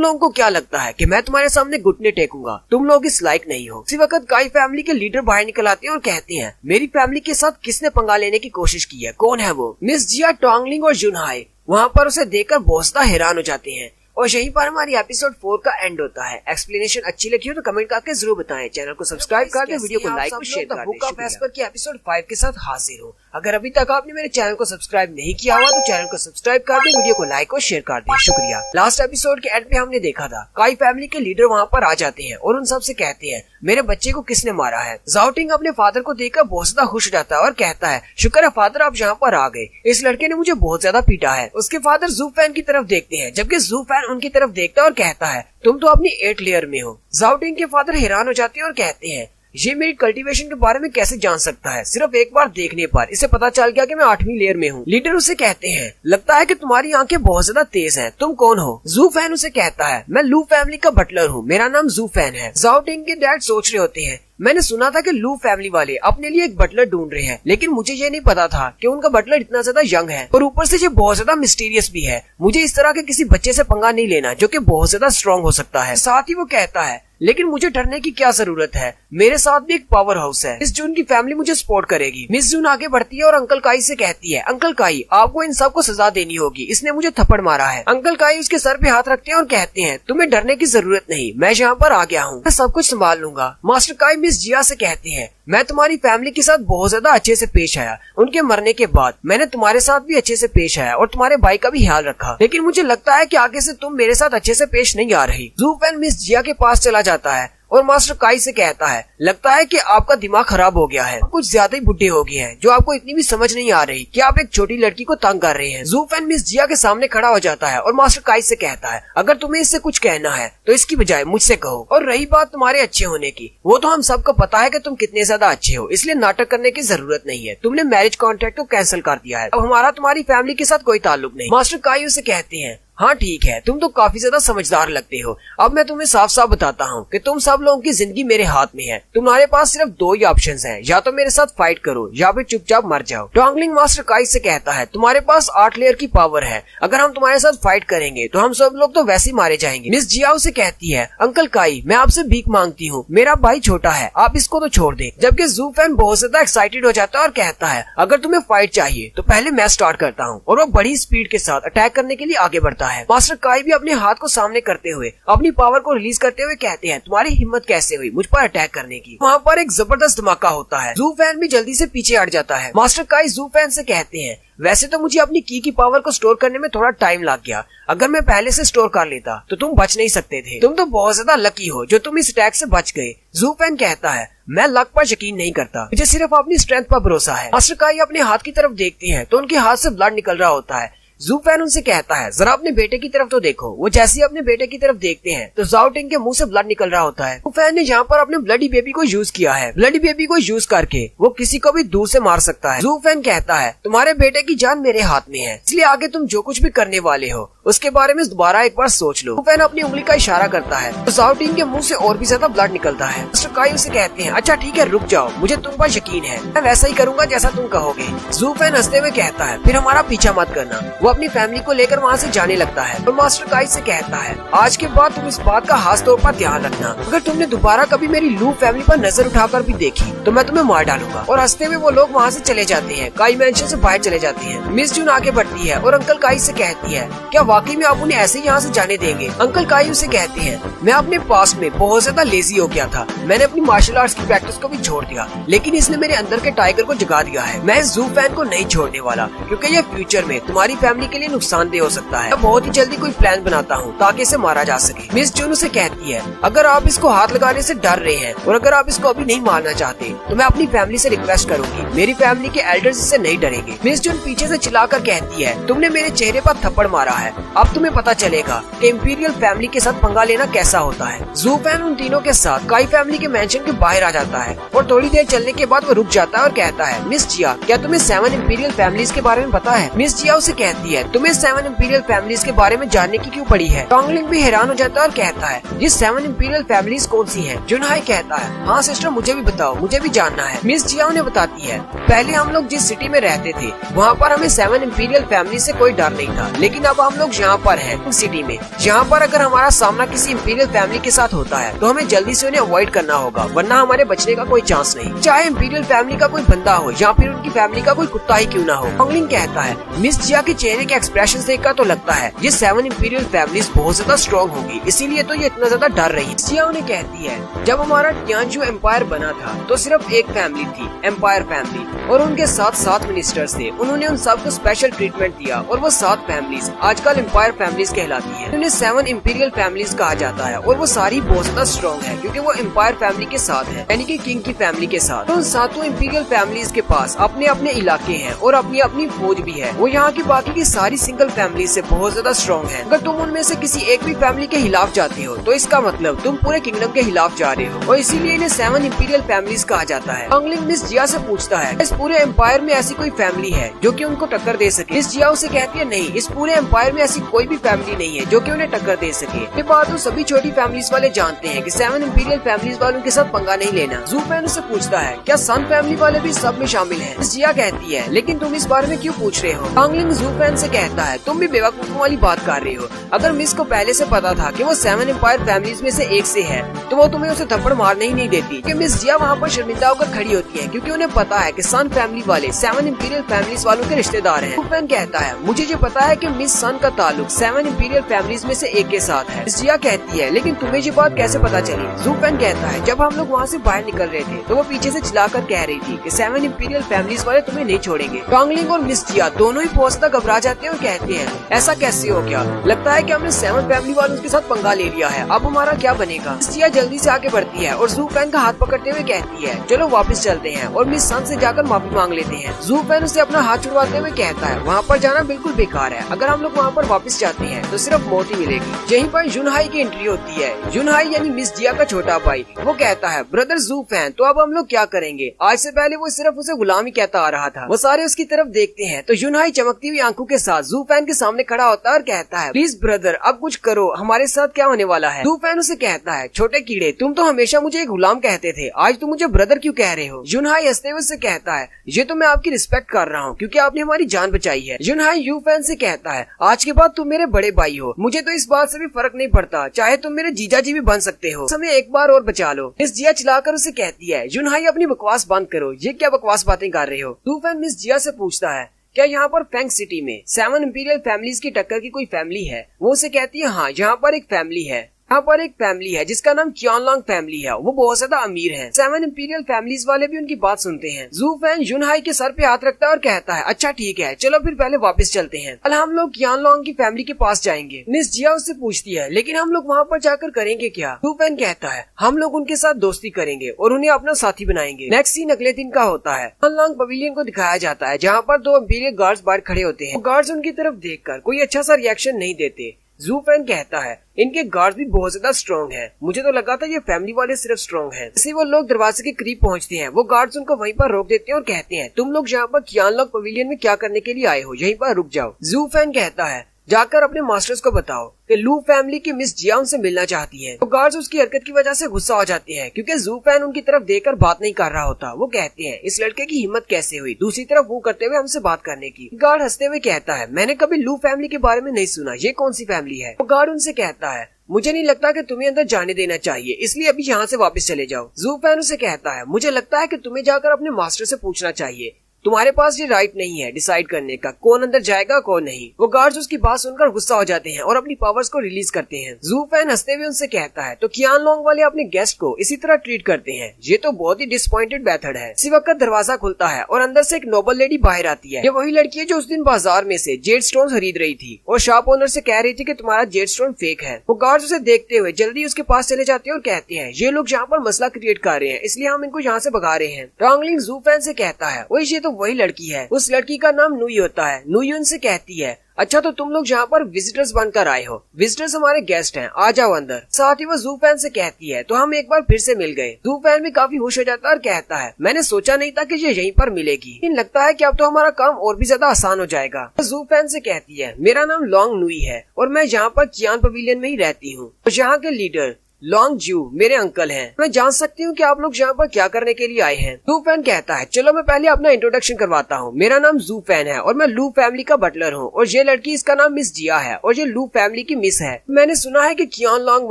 लोगों को क्या लगता है कि मैं तुम्हारे सामने घुटने टेकूंगा? तुम लोग इस लायक नहीं हो। इसी वक्त काई फैमिली के लीडर बाहर निकल आते हैं और कहते हैं मेरी फैमिली के साथ किसने पंगा लेने की कोशिश की है, कौन है वो? मिस जिया, टोंगलिंग और युनहाई वहाँ पर उसे देखकर बहुत ज्यादा हैरान हो जाते हैं। और यहीं पर हमारी एपिसोड 4 का एंड होता है। एक्सप्लेनेशन अच्छी लगी हो तो कमेंट करके जरूर बताएं। चैनल को सब्सक्राइब कर दे, वीडियो को लाइक और शेयर कर दें। बुक ऑफ एस्पर की एपिसोड 5 के साथ हाजिर हूँ। अगर अभी तक आपने मेरे चैनल को सब्सक्राइब नहीं किया हुआ तो चैनल को सब्सक्राइब कर दे, वीडियो को लाइक और शेयर कर दे, शुक्रिया। लास्ट एपिसोड के एंड पे हमने देखा था काई फैमिली के लीडर वहाँ पर आ जाते हैं और उन सब से कहते हैं मेरे बच्चे को किसने मारा है। ज़ाओ टिंग अपने फादर को देखकर बहुत ज्यादा खुश हो जाता है और कहता है शुक्र है फादर आप यहाँ पर आ गए, इस लड़के ने मुझे बहुत ज्यादा पीटा है। उसके फादर ज़ू फैन की तरफ देखते हैं जबकि ज़ू फैन उनकी तरफ देखता है और कहता है तुम तो अपनी 8 लेयर में हो। ज़ाओ टिंग के फादर हैरान हो जाते हैं और कहते हैं ये मेरी कल्टीवेशन के बारे में कैसे जान सकता है, सिर्फ एक बार देखने पर इसे पता चल गया कि मैं 8वीं लेयर में हूँ। लीडर उसे कहते हैं लगता है कि तुम्हारी आंखें बहुत ज्यादा तेज हैं, तुम कौन हो। ज़ू फैन उसे कहता है मैं लू फैमिली का बटलर हूँ, मेरा नाम ज़ू फैन है। ज़ाओ टिंग के डैड सोच रहे होते हैं मैंने सुना था कि लू फैमिली वाले अपने लिए एक बटलर ढूंढ रहे हैं, लेकिन मुझे ये नहीं पता था कि उनका बटलर इतना ज्यादा यंग है और ऊपर से ये बहुत ज्यादा मिस्टीरियस भी है। मुझे इस तरह के किसी बच्चे से पंगा नहीं लेना जो कि बहुत ज्यादा स्ट्रांग हो सकता है। साथ ही वो कहता है लेकिन मुझे डरने की क्या जरूरत है, मेरे साथ भी एक पावर हाउस है, मिस जून की फैमिली मुझे सपोर्ट करेगी। मिस जून आगे बढ़ती है और अंकल काई से कहती है अंकल काई आपको इन सब को सजा देनी होगी, इसने मुझे थप्पड़ मारा है। अंकल काई उसके सर पे हाथ रखते हैं और कहते हैं तुम्हें डरने की जरूरत नहीं, मैं यहाँ पर आ गया हूँ, मैं सब कुछ संभाल लूंगा। मास्टर काई मिस जिया से कहते हैं मैं तुम्हारी फैमिली के साथ बहुत ज्यादा अच्छे से पेश आया, उनके मरने के बाद मैंने तुम्हारे साथ भी अच्छे से पेश आया और तुम्हारे भाई का भी ख्याल रखा, लेकिन मुझे लगता है कि आगे से तुम मेरे साथ अच्छे से पेश नहीं आ रही। ज़ू फैन मिस जिया के पास चला जाता है और मास्टर काई से कहता है लगता है कि आपका दिमाग खराब हो गया है, कुछ ज्यादा ही बुढ़े हो गए हैं जो आपको इतनी भी समझ नहीं आ रही कि आप एक छोटी लड़की को तंग कर रहे हैं। ज़ू फैन मिस जिया के सामने खड़ा हो जाता है और मास्टर काई से कहता है अगर तुम्हें इससे कुछ कहना है तो इसकी बजाय मुझसे कहो, और रही बात तुम्हारे अच्छे होने की, वो तो हम सबको पता है कि तुम कितने ज्यादा अच्छे हो, इसलिए नाटक करने की जरूरत नहीं है। तुमने मैरिज कॉन्ट्रैक्ट को कैंसिल कर दिया है, अब हमारा तुम्हारी फैमिली के साथ कोई ताल्लुक नहीं। मास्टर काई उसे कहते हैं हाँ ठीक है तुम तो काफी ज्यादा समझदार लगते हो, अब मैं तुम्हें साफ साफ बताता हूँ कि तुम सब लोगों की जिंदगी मेरे हाथ में है, तुम्हारे पास सिर्फ 2 ही ऑप्शंस हैं, या तो मेरे साथ फाइट करो या फिर चुपचाप मर जाओ। डोंगलिंग मास्टर काई से कहता है तुम्हारे पास 8 लेयर की पावर है, अगर हम तुम्हारे साथ फाइट करेंगे तो हम सब लोग तो वैसे ही मारे जाएंगे। मिस जियाओ से कहती है अंकल काई मैं आपसे भीख मांगती हूँ, मेरा भाई छोटा है, आप इसको तो छोड़ दे। जबकि ज़ू फैन बहुत ज्यादा एक्साइटेड हो जाता है और कहता है अगर तुम्हें फाइट चाहिए तो पहले मैं स्टार्ट करता हूँ, और वो बड़ी स्पीड के साथ अटैक करने के लिए आगे बढ़ता है। मास्टर काई भी अपने हाथ को सामने करते हुए अपनी पावर को रिलीज करते हुए कहते हैं तुम्हारी हिम्मत कैसे हुई मुझ पर अटैक करने की। वहाँ पर एक जबरदस्त धमाका होता है, ज़ू फैन भी जल्दी से पीछे हट जाता है। मास्टर काई ज़ू फैन से कहते हैं वैसे तो मुझे अपनी की पावर को स्टोर करने में थोड़ा टाइम लग गया, अगर मैं पहले से स्टोर कर लेता तो तुम बच नहीं सकते थे, तुम तो बहुत ज्यादा लकी हो जो तुम इस अटैक से बच गए। ज़ू फैन कहता है मैं लक पर यकीन नहीं करता, मुझे सिर्फ अपनी स्ट्रेंथ पर भरोसा है। मास्टर काई अपने हाथ की तरफ देखते हैं तो उनके हाथ से ब्लड निकल रहा होता है। ज़ू फैन उनसे कहता है जरा अपने बेटे की तरफ तो देखो। वो जैसे ही अपने बेटे की तरफ देखते हैं तो ज़ाओ टिंग के मुंह से ब्लड निकल रहा होता है। ज़ू फैन ने यहाँ पर अपने ब्लडी बेबी को यूज किया है, ब्लडी बेबी को यूज करके वो किसी को भी दूर से मार सकता है। ज़ू फैन कहता है तुम्हारे बेटे की जान मेरे हाथ में है, इसलिए आगे तुम जो कुछ भी करने वाले हो उसके बारे में दोबारा एक बार सोच लो। ज़ू फैन अपनी उंगली का इशारा करता है तो ज़ाओ टिंग के मुंह से और भी ज्यादा ब्लड निकलता है। मास्टर काई उसे कहते हैं अच्छा ठीक है रुक जाओ, मुझे तुम पर यकीन है, मैं वैसा ही करूंगा जैसा तुम कहोगे। ज़ू फैन हंसते हुए कहता है फिर हमारा पीछा मत करना। वो अपनी फैमिली को लेकर वहाँ से जाने लगता है और मास्टर काई से कहता है आज के बाद तुम इस बात का खास तौर पर ध्यान रखना, अगर तुमने दोबारा कभी मेरी लू फैमिली पर नजर उठाकर भी देखी तो मैं तुम्हें मार डालूंगा। और हंसते हुए वो लोग वहाँ से चले जाते हैं, काई मैंशन से बाहर चले जाते हैं। मिस जून आगे बढ़ती है और अंकल काई से कहती है क्या वाकई में आप उन्हें ऐसे ही यहाँ से जाने देंगे। अंकल काई उसे कहते हैं मैं अपने पास्ट में बहुत ज्यादा लेजी हो गया था, मैंने अपनी मार्शल आर्ट्स की प्रैक्टिस को भी छोड़ दिया, लेकिन इसने मेरे अंदर के टाइगर को जगा दिया है। मैं इस ज़ू फैन को नहीं छोड़ने वाला क्योंकि ये फ्यूचर में तुम्हारी फैमिली के लिए नुकसानदेह हो सकता है। बहुत ही जल्दी कोई प्लान बनाता हूँ ताकि इसे मारा जा सके। मिस जून उसे कहती है अगर आप इसको हाथ लगाने से डर रहे हैं और अगर आप इसको अभी नहीं मारना चाहते तो मैं अपनी फैमिली से रिक्वेस्ट करूंगी, मेरी फैमिली के एल्डर्स इससे नहीं डरेंगे। मिस जून पीछे से चिल्लाकर कहती है तुमने मेरे चेहरे पर थप्पड़ मारा है, अब तुम्हें पता चलेगा कि इंपीरियल फैमिली के साथ पंगा लेना कैसा होता है। ज़ू फैन उन तीनों के साथ काई फैमिली के मैंशन के बाहर आ जाता है और थोड़ी देर चलने के बाद वो रुक जाता है और कहता है मिस जिया क्या तुम्हें 7 इंपीरियल फैमिलीज के बारे में पता है। मिस जिया उसे कहती है तुम्हें 7 इंपीरियल फैमिलीज के बारे में जानने की क्यों पड़ी है। डोंगलिंग भी हैरान हो जाता है और कहता है ये 7 इंपीरियल फैमिलीज कौन सी हैं। जुनहाई कहता है हाँ सिस्टर मुझे भी बताओ, मुझे भी जानना है। मिस जिया उन्हें बताती है पहले हम लोग जिस सिटी में रहते थे वहाँ पर हमें 7 इंपीरियल फैमिली से कोई डर नहीं था, लेकिन अब हम लोग यहाँ पर हैं सिटी में। यहाँ पर अगर हमारा सामना किसी इंपीरियल फैमिली के साथ होता है तो हमें जल्दी से उन्हें अवॉइड करना होगा, वरना हमारे बचने का कोई चांस नहीं, चाहे इंपीरियल फैमिली का कोई बंदा हो या फिर उनकी फैमिली का कोई कुत्ता ही क्यों ना हो। हॉन्गलिंग कहता है मिस जिया के चेहरे के एक्सप्रेशन देखकर तो लगता है ये 7 इंपीरियल फैमिलीज बहुत ज्यादा स्ट्रॉन्ग होगी, इसीलिए तो ये इतना ज्यादा डर रही है। जिया उन्हें कहती है जब हमारा टियानजू एम्पायर बना था तो सिर्फ एक फैमिली थी, एम्पायर फैमिली, और उनके साथ 7 मिनिस्टर्स थे। उन्होंने उन सबको स्पेशल ट्रीटमेंट दिया और वो 7 फैमिलीज आजकल एम्पायर फैमिलीज कहलाती है। उन्हें 7 इंपीरियल फैमिलीज कहा जाता है और वो सारी बहुत ज्यादा स्ट्रॉन्ग है क्योंकि वो एम्पायर फैमिली के साथ है, यानी कि किंग की फैमिली के साथ। तो उन 7 इंपीरियल फैमिलीज के पास अपने अपने इलाके हैं और अपनी अपनी फौज भी है। वो यहाँ की बाकी की सारी सिंगल फैमिली से बहुत ज्यादा स्ट्रॉन्ग है। अगर तुम उनमें से किसी एक भी फैमिली के खिलाफ जाते हो तो इसका मतलब तुम पूरे किंगडम के खिलाफ जा रहे हो और इसीलिए इन्हें 7 इंपीरियल फैमिलीज कहा जाता है। हॉन्गलिंग मिस जिया से पूछता है इस पूरे एम्पायर में ऐसी कोई फैमिली है जो कि उनको टक्कर दे सके। मिस जिया उसे कहती है नहीं, इस पूरे एम्पायर में ऐसी कोई भी फैमिली नहीं है जो कि उन्हें टक्कर दे सके। ये बात तो सभी छोटी फैमिलीज वाले जानते हैं कि 7 इंपीरियल फैमिलीज वालों के साथ पंगा नहीं लेना। जू फैन उससे पूछता है क्या सन फैमिली वाले भी सब में शामिल हैं? मिस जिया कहती है लेकिन तुम इस बारे में क्यों पूछ रहे हो? हॉन्गलिंग जू फैन से कहता है तुम भी बेवकूफों वाली बात कर रहे हो। अगर मिस को पहले से पता था कि वो 7 एम्पायर फैमिलीज में से एक से है तो वो तुम्हें उसे थप्पड़ मारने ही नहीं देती। कि मिस जिया वहाँ पर शर्मिंदा होकर खड़ी होती है क्योंकि उन्हें पता है कि सन फैमिली वाले 7 इंपीरियल फैमिलीज वालों के रिश्तेदार हैं। फैन कहता है मुझे जो पता है कि मिस सन का ताल्लुक 7 इंपीरियल फैमिलीज में से एक के साथ है। मिस जिया कहती है लेकिन तुम्हें ये बात कैसे पता चली? जू फैन कहता है जब हम लोग वहाँ से बाहर निकल रहे थे तो वो पीछे से चिल्लाकर कह रही थी कि 7 इंपीरियल फैमिलीज वाले तुम्हें नहीं छोड़ेंगे। हॉन्गलिंग और मिस जिया दोनों ही बहुत ज्यादा घबरा जाते हैं और कहते हैं ऐसा कैसे हो गया? लगता है कि हमने 7 फैमिली वालों के साथ पंगा ले लिया है, अब हमारा क्या बनेगा? मिस जिया जल्दी से आगे बढ़ती है और जू फैन का हाथ पकड़ते हुए कहती है चलो वापस चलते हैं और मिस सन से जाकर माफी मांग लेते हैं। जू फैन उसे अपना हाथ छुड़वाते हुए कहता है वहाँ पर जाना बिल्कुल बेकार है, अगर हम लोग वहाँ पर वापस जाते हैं तो सिर्फ मौत ही मिलेगी। यहीं पर जुनहाई की एंट्री होती है। जुनहाई यानी मिस जिया का छोटा भाई, वो कहता है ब्रदर जू फैन तो अब हम लोग क्या करेंगे? आज से पहले वो सिर्फ उसे गुलाम ही कहता आ रहा था। वो सारे उसकी तरफ देखते हैं तो जुनहाई चमकती हुई आंखों के साथ जू फैन के सामने खड़ा होता है और कहता है प्लीज ब्रदर अब कुछ करो, हमारे साथ क्या होने वाला है? जू फैन उसे कहता है छोटे कीड़े तुम तो हमेशा मुझे एक गुलाम कहते थे, आज तुम मुझे ब्रदर क्यों कह रहे हो? जुनहाई हंसते हुए उससे कहता है ये तो मैं आपकी रिस्पेक्ट कर रहा हूँ क्योंकि आपने हमारी जान बचाई है। जुनहाई यू फैन से कहता है आज के बाद तुम मेरे बड़े भाई हो, मुझे तो इस बात से भी फर्क नहीं पड़ता, चाहे तुम मेरे जीजा जी भी बन सकते हो, हमें एक बार और बचा लो। मिस जिया चिल्लाकर उसे कहती है जुनहाई अपनी बकवास बंद करो, ये क्या बकवास बातें कर रहे हो? यू फैन मिस जिया से पूछता है क्या यहाँ पर फैंग सिटी में 7 इंपीरियल फैमिलीज की टक्कर की कोई फैमिली है? वो उसे कहती है हाँ यहाँ पर एक फैमिली है, यहाँ पर एक फैमिली है जिसका नाम क्यानलोंग फैमिली है, वो बहुत ज्यादा अमीर है। 7 इंपीरियल फैमिलीज वाले भी उनकी बात सुनते हैं। जू फैन जुनहाई के सर पे हाथ रखता है और कहता है अच्छा ठीक है चलो फिर पहले वापस चलते हैं, कल हम लोग क्यानलोंग की फैमिली के पास जाएंगे। मिस जिया उससे पूछती है लेकिन हम लोग वहाँ पर जाकर करेंगे क्या? जू फैन कहता है हम लोग उनके साथ दोस्ती करेंगे और उन्हें अपना साथी बनाएंगे। नेक्स्ट सीन अगले दिन का होता है। क्यानलोंग पवेलियन को दिखाया जाता है जहाँ पर 2 इंपीरियल गार्ड्स बाहर खड़े होते हैं। गार्ड्स उनकी तरफ देखकर कोई अच्छा सा रिएक्शन नहीं देते। जू फैन कहता है इनके गार्ड्स भी बहुत ज्यादा स्ट्रॉन्ग हैं, मुझे तो लगा था ये फैमिली वाले सिर्फ स्ट्रॉन्ग हैं। जैसे वो लोग दरवाजे के करीब पहुंचते हैं वो गार्ड्स उनको वहीं पर रोक देते हैं और कहते हैं तुम लोग यहाँ पर क्यानलोंग पवेलियन में क्या करने के लिए आए हो, यहीं पर रुक जाओ। जू फैन कहता है जाकर अपने मास्टर्स को बताओ कि लू फैमिली की मिस जिया उनसे मिलना चाहती है। तो गार्ड्स उसकी हरकत की वजह से गुस्सा हो जाते हैं क्योंकि जू फैन उनकी तरफ देखकर बात नहीं कर रहा होता। वो कहते हैं इस लड़के की हिम्मत कैसे हुई दूसरी तरफ वो करते हुए हमसे बात करने की। गार्ड हंसते हुए कहता है मैंने कभी लू फैमिली के बारे में नहीं सुना, ये कौन सी फैमिली है? तो गार्ड उनसे कहता है मुझे नहीं लगता कि तुम्हें अंदर जाने देना चाहिए, इसलिए अभी यहाँ से वापस चले जाओ। जू फैन उसे कहता है मुझे लगता है कि तुम्हें जाकर अपने मास्टर से पूछना चाहिए, तुम्हारे पास ये राइट नहीं है डिसाइड करने का कौन अंदर जाएगा कौन नहीं। वो गार्ड्स उसकी बात सुनकर गुस्सा हो जाते हैं और अपनी पावर्स को रिलीज करते हैं। जू फैन हंसते हुए उनसे कहता है तो क्यानलोंग वाले अपने गेस्ट को इसी तरह ट्रीट करते हैं, ये तो बहुत ही डिसअपॉइंटेड मेथड है। इसी वक्त दरवाजा खुलता है और अंदर से एक नोबल लेडी बाहर आती है। ये वही लड़की है जो उस दिन बाजार में से जेड स्टोन खरीद रही थी और शॉप ओनर से कह रही थी कि तुम्हारा जेड स्टोन फेक है। वो गार्ड्स उसे देखते हुए जल्दी उसके पास चले जाते हैं और कहते हैं ये लोग यहाँ पर मसला क्रिएट कर रहे हैं इसलिए हम इनको यहाँ से भगा रहे हैं। हॉन्गलिंग जू फैन से कहता है वो ये तो वही लड़की है, उस लड़की का नाम नुई होता है। नुई उनसे कहती है अच्छा तो तुम लोग यहाँ पर विजिटर्स बनकर आए हो, विजिटर्स हमारे गेस्ट हैं, आ जाओ अंदर। साथ ही वो जू फैन से कहती है तो हम एक बार फिर से मिल गए। जू फैन भी काफी खुश हो जाता है और कहता है मैंने सोचा नहीं था कि ये यहीं पर मिलेगी, लेकिन लगता है कि अब तो हमारा काम और भी ज्यादा आसान हो जाएगा। तो जू फैन से कहती है मेरा नाम लॉन्ग नुई है और मैं यहाँ पर कियान पवेलियन में ही रहती हूँ। तो यहाँ के लीडर लॉन्ग जू मेरे अंकल हैं। मैं जान सकती हूँ कि आप लोग यहाँ पर क्या करने के लिए आए हैं। जू फैन कहता है चलो मैं पहले अपना इंट्रोडक्शन करवाता हूँ। मेरा नाम जू फैन है और मैं लू फैमिली का बटलर हूँ और ये लड़की इसका नाम मिस जिया है और ये लू फैमिली की मिस है। मैंने सुना है कि कियान लॉन्ग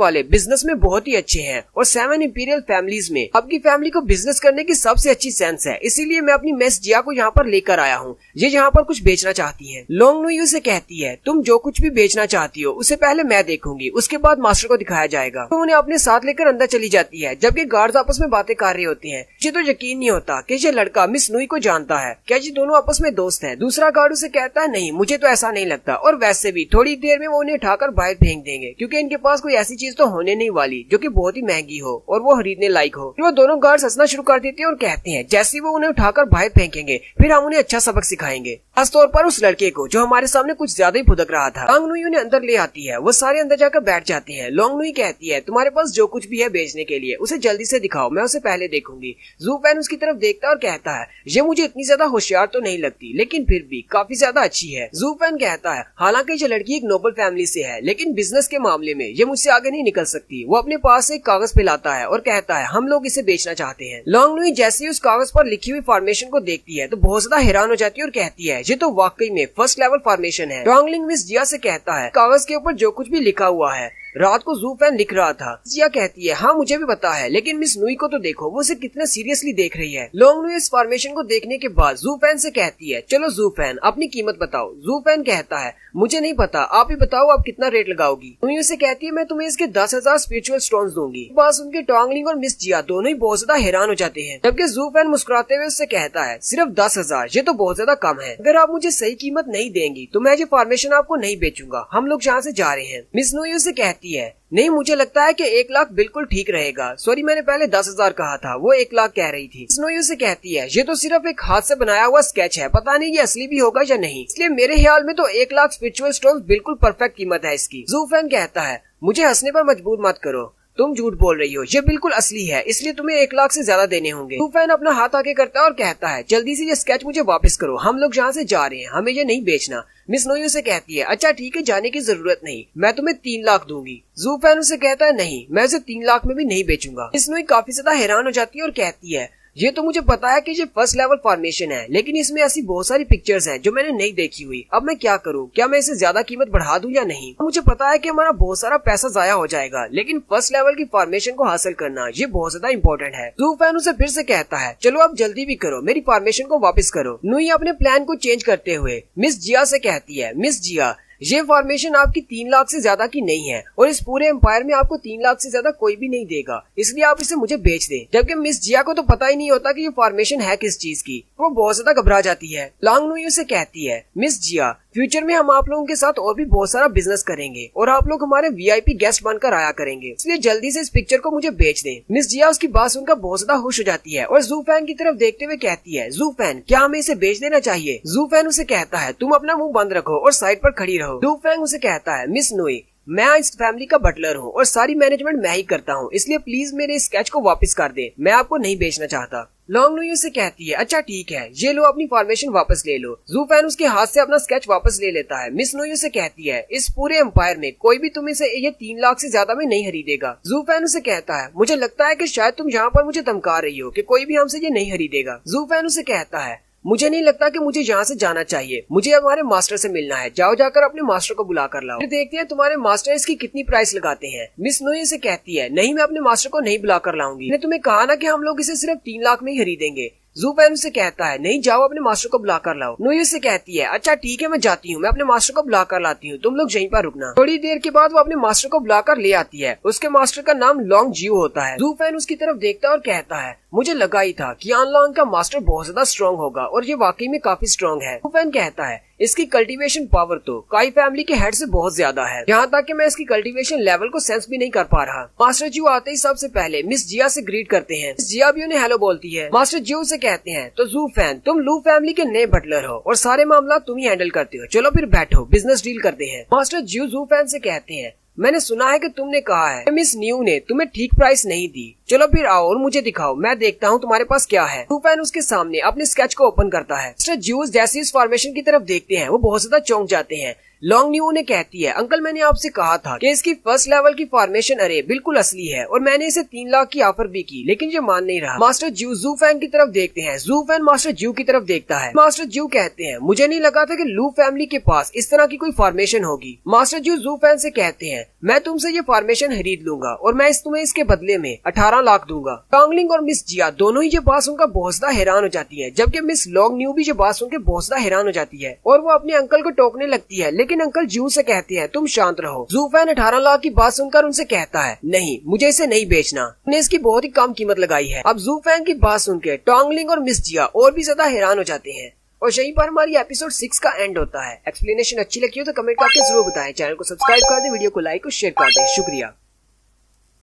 वाले बिजनेस में बहुत ही अच्छे हैं और 7 इंपीरियल फैमिलीज में आपकी फैमिली को बिजनेस करने की सबसे अच्छी सेंस है, इसीलिए मैं अपनी मिस जिया को यहाँ पर लेकर आया हूँ। ये यहाँ पर कुछ बेचना चाहती है। लॉन्ग नुयू से कहती है तुम जो कुछ भी बेचना चाहती हो उसे पहले मैं देखूंगी, उसके बाद मास्टर को दिखाया जाएगा। तो उन्हें अपने साथ लेकर अंदर चली जाती है जबकि गार्ड्स आपस में बातें कर रही होती हैं। मुझे तो यकीन नहीं होता कि ये लड़का मिस नुई को जानता है। क्या ये दोनों आपस में दोस्त हैं? दूसरा गार्ड उसे कहता है नहीं मुझे तो ऐसा नहीं लगता और वैसे भी थोड़ी देर में वो उन्हें उठाकर बाहर फेंक देंगे क्योंकि इनके पास कोई ऐसी चीज तो होने नहीं वाली जो कि बहुत ही महंगी हो और वो खरीदने लायक हो। वो दोनों गार्ड्स हंसना शुरू कर देते हैं और कहते हैं जैसे वो उन्हें उठाकर बाहर फेंकेंगे फिर हम उन्हें अच्छा सबक सिखाएंगे, खास तौर पर उस लड़के को जो हमारे सामने कुछ ज्यादा ही भुदक रहा था। लॉन्ग नुई उन्हें अंदर ले आती है। वो सारे अंदर जाकर बैठ जाते हैं। लॉन्ग नुई कहती है तुम्हारे पास जो कुछ भी है बेचने के लिए उसे जल्दी से दिखाओ, मैं उसे पहले देखूंगी। जू फैन उसकी तरफ देखता और कहता है ये मुझे इतनी ज्यादा होशियार तो नहीं लगती लेकिन फिर भी काफी ज्यादा अच्छी है। जू फैन कहता है हालांकि ये लड़की एक नोबल फैमिली से है लेकिन बिजनेस के मामले में ये मुझसे आगे नहीं निकल सकती। वो अपने पास एक कागज पे लाता है और कहता है हम लोग इसे बेचना चाहते हैं। लॉन्ग नुई जैसे ही उस कागज पर लिखी हुई फॉर्मेशन को देखती है तो बहुत ज्यादा हैरान हो जाती है और कहती है ये तो वाकई में फर्स्ट लेवल फॉर्मेशन है। डोंगलिंग मिस जिया से कहता है कागज के ऊपर जो कुछ भी लिखा हुआ है रात को जू फैन लिख रहा था। जिया कहती है हाँ मुझे भी पता है लेकिन मिस नुई को तो देखो वो उसे कितना सीरियसली देख रही है। लॉन्ग नुई इस फॉर्मेशन को देखने के बाद जू फैन से कहती है चलो जू फैन अपनी कीमत बताओ। जू फैन कहता है मुझे नहीं पता, आप ही बताओ आप कितना रेट लगाओगी। नुई से कहती है मैं तुम्हें इसके 10,000 स्पिरिचुअल स्टोन्स दूंगी। बस उनके टोंगलिंग और मिस जिया दोनों ही बहुत ज्यादा हैरान हो जाते हैं जबकि जू फैन मुस्कुराते हुए उससे कहता है सिर्फ 10,000 ये तो बहुत ज्यादा कम है। अगर आप मुझे सही कीमत नहीं देंगी तो मैं ये फॉर्मेशन आपको नहीं बेचूंगा, हम लोग यहाँ से जा रहे हैं। मिस नुई से कहती है नहीं मुझे लगता है कि 1 लाख बिल्कुल ठीक रहेगा। सॉरी मैंने पहले 10,000 कहा था, वो 1 लाख कह रही थी। स्नोयू से कहती है ये तो सिर्फ एक हाथ से बनाया हुआ स्केच है, पता नहीं ये असली भी होगा या नहीं, इसलिए मेरे ख्याल में तो 1 लाख स्पिरिचुअल स्टोन्स बिल्कुल परफेक्ट कीमत है इसकी। जू फैन कहता है मुझे हंसने पर मजबूर मत करो, तुम झूठ बोल रही हो, ये बिल्कुल असली है इसलिए तुम्हें 1 लाख से ज्यादा देने होंगे। जू फैन अपना हाथ आगे करता है और कहता है जल्दी से ये स्केच मुझे वापस करो, हम लोग यहाँ से जा रहे हैं, हमें ये नहीं बेचना। मिस नोयू से कहती है अच्छा ठीक है जाने की जरूरत नहीं, मैं तुम्हें 3 लाख दूंगी। जू फैन उसे कहता है नहीं मैं उसे 3 लाख में भी नहीं बेचूंगा। मिस नोयू काफी ज्यादा हैरान हो जाती है और कहती है ये तो मुझे पता है कि ये फर्स्ट लेवल फॉर्मेशन है लेकिन इसमें ऐसी बहुत सारी पिक्चर्स हैं जो मैंने नहीं देखी हुई, अब मैं क्या करूं, क्या मैं इसे ज्यादा कीमत बढ़ा दूं या नहीं। मुझे पता है कि हमारा बहुत सारा पैसा जाया हो जाएगा लेकिन फर्स्ट लेवल की फॉर्मेशन को हासिल करना ये बहुत ज्यादा इम्पोर्टेंट है। जू फैन उसे फिर से कहता है चलो अब जल्दी भी करो, मेरी फॉर्मेशन को वापस करो। नुई अपने प्लान को चेंज करते हुए मिस जिया से कहती है मिस जिया ये फॉर्मेशन आपकी 3 लाख से ज्यादा की नहीं है और इस पूरे एम्पायर में आपको 3 लाख से ज्यादा कोई भी नहीं देगा, इसलिए आप इसे मुझे बेच दें। जबकि मिस जिया को तो पता ही नहीं होता कि ये फॉर्मेशन है किस चीज की, वो बहुत ज्यादा घबरा जाती है। लॉन्ग नुई से कहती है मिस जिया फ्यूचर में हम आप लोगों के साथ और भी बहुत सारा बिजनेस करेंगे और आप लोग हमारे VIP गेस्ट बनकर आया करेंगे, इसलिए जल्दी से इस पिक्चर को मुझे बेच दें। मिस जिया उसकी बात सुनकर बहुत ज्यादा खुश हो जाती है और जू फैन की तरफ देखते हुए कहती है जू फैन क्या हमें इसे बेच देना चाहिए। जू फैन उसे कहता है तुम अपना मुंह बंद रखो और साइड पर खड़ी रहो। जू फैन उसे कहता है मिस नुई मैं इस फैमिली का बटलर हूँ और सारी मैनेजमेंट मैं ही करता हूँ, इसलिए प्लीज मेरे स्केच को वापस कर दे, मैं आपको नहीं बेचना चाहता। लॉन्ग नुई से कहती है अच्छा ठीक है ये लो अपनी फॉर्मेशन वापस ले लो। जू फैन उसके हाथ से अपना स्केच वापस ले लेता है। मिस नुई से कहती है इस पूरे एम्पायर में कोई भी तुम्हें से ये 3 लाख से ज्यादा में नहीं खरीदेगा। जू फैन उसे कहता है मुझे लगता है कि शायद तुम यहाँ पर मुझे धमका रही हो कि कोई भी हमसे ये नहीं खरीदेगा। जू फैन उसे कहता है मुझे नहीं लगता कि मुझे यहाँ से जाना चाहिए, मुझे हमारे मास्टर से मिलना है, जाओ जाकर अपने मास्टर को बुला कर लाओ, फिर देखते हैं तुम्हारे मास्टर इसकी कितनी प्राइस लगाते हैं। मिस नोई से कहती है नहीं मैं अपने मास्टर को नहीं बुला कर लाऊंगी, मैंने तुम्हें कहा ना कि हम लोग इसे सिर्फ 3 लाख में ही खरीदेंगे। जू फैन से कहता है नहीं जाओ अपने मास्टर को बुला कर लाओ। नोई से कहती है अच्छा ठीक है मैं जाती हूँ, मैं अपने मास्टर को बुला कर लाती हूँ, तुम लोग यहीं पर रुकना। थोड़ी देर के बाद वो अपने मास्टर को बुलाकर ले आती है। उसके मास्टर का नाम लॉन्ग जियो होता है। जू फैन उसकी तरफ देखता है और कहता है मुझे लगा ही था कि कियान लॉन्ग का मास्टर बहुत ज्यादा स्ट्रॉन्ग होगा और ये वाकई में काफी स्ट्रॉन्ग है। जू फैन कहता है इसकी कल्टीवेशन पावर तो काई फैमिली के हेड से बहुत ज्यादा है, यहाँ तक कि मैं इसकी कल्टीवेशन लेवल को सेंस भी नहीं कर पा रहा। मास्टर जियो आते ही सबसे पहले मिस जिया से ग्रीट करते हैं। मिस जिया भी उन्हें हेलो बोलती है। मास्टर जियो से कहते हैं तो जू फैन तुम लू फैमिली के नए बटलर हो और सारे मामला तुम ही हैंडल करते हो, चलो फिर बैठो बिजनेस डील करते हैं। मास्टर जियो जू फैन से कहते हैं मैंने सुना है कि तुमने कहा है मिस न्यू ने तुम्हें ठीक प्राइस नहीं दी, चलो फिर आओ और मुझे दिखाओ, मैं देखता हूँ तुम्हारे पास क्या है। जू फैन उसके सामने अपने स्केच को ओपन करता है। मिस्टर ज्यूस जैसे इस फॉर्मेशन की तरफ देखते हैं वो बहुत ज्यादा चौंक जाते हैं, लॉन्ग न्यू उन्हें कहती है, अंकल मैंने आपसे कहा था कि इसकी फर्स्ट लेवल की फॉर्मेशन अरे बिल्कुल असली है और मैंने इसे 3 लाख की ऑफर भी की, लेकिन ये मान नहीं रहा। मास्टर जू जू फैन की तरफ देखते हैं। जू फैन मास्टर जू की तरफ देखता है। मास्टर जू कहते हैं, मुझे नहीं लगा था कि लू फैमिली के पास इस तरह की कोई फॉर्मेशन होगी। मास्टर जू जू फैन से कहते हैं, मैं तुमसे ये फॉर्मेशन खरीद लूंगा और मैं तुम्हें इसके बदले में 18 लाख दूंगा। टोंगलिंग और मिस जिया दोनों ही ये बात सुनकर बहुत ज्यादा हैरान हो जाती है, जबकि मिस लॉन्ग न्यू भी ये बात सुनकर बहुत ज्यादा हैरान हो जाती है और वो अपने अंकल को टोकने लगती है, लेकिन अंकल जू से कहते हैं, तुम शांत रहो। जू फैन 18 लाख की बात सुनकर उनसे कहता है, नहीं मुझे इसे नहीं बेचना, मैंने इसकी बहुत ही कम कीमत लगाई है। अब जू फैन की बात सुनकर टोंगलिंग और मिस जिया और भी ज्यादा हैरान हो जाते हैं और यहीं पर हमारी एपिसोड 6 का एंड होता है। एक्सप्लेनेशन अच्छी लगी हो तो कमेंट करके जरूर बताएं। चैनल को सब्सक्राइब कर दें, वीडियो को लाइक और शेयर कर दें। शुक्रिया।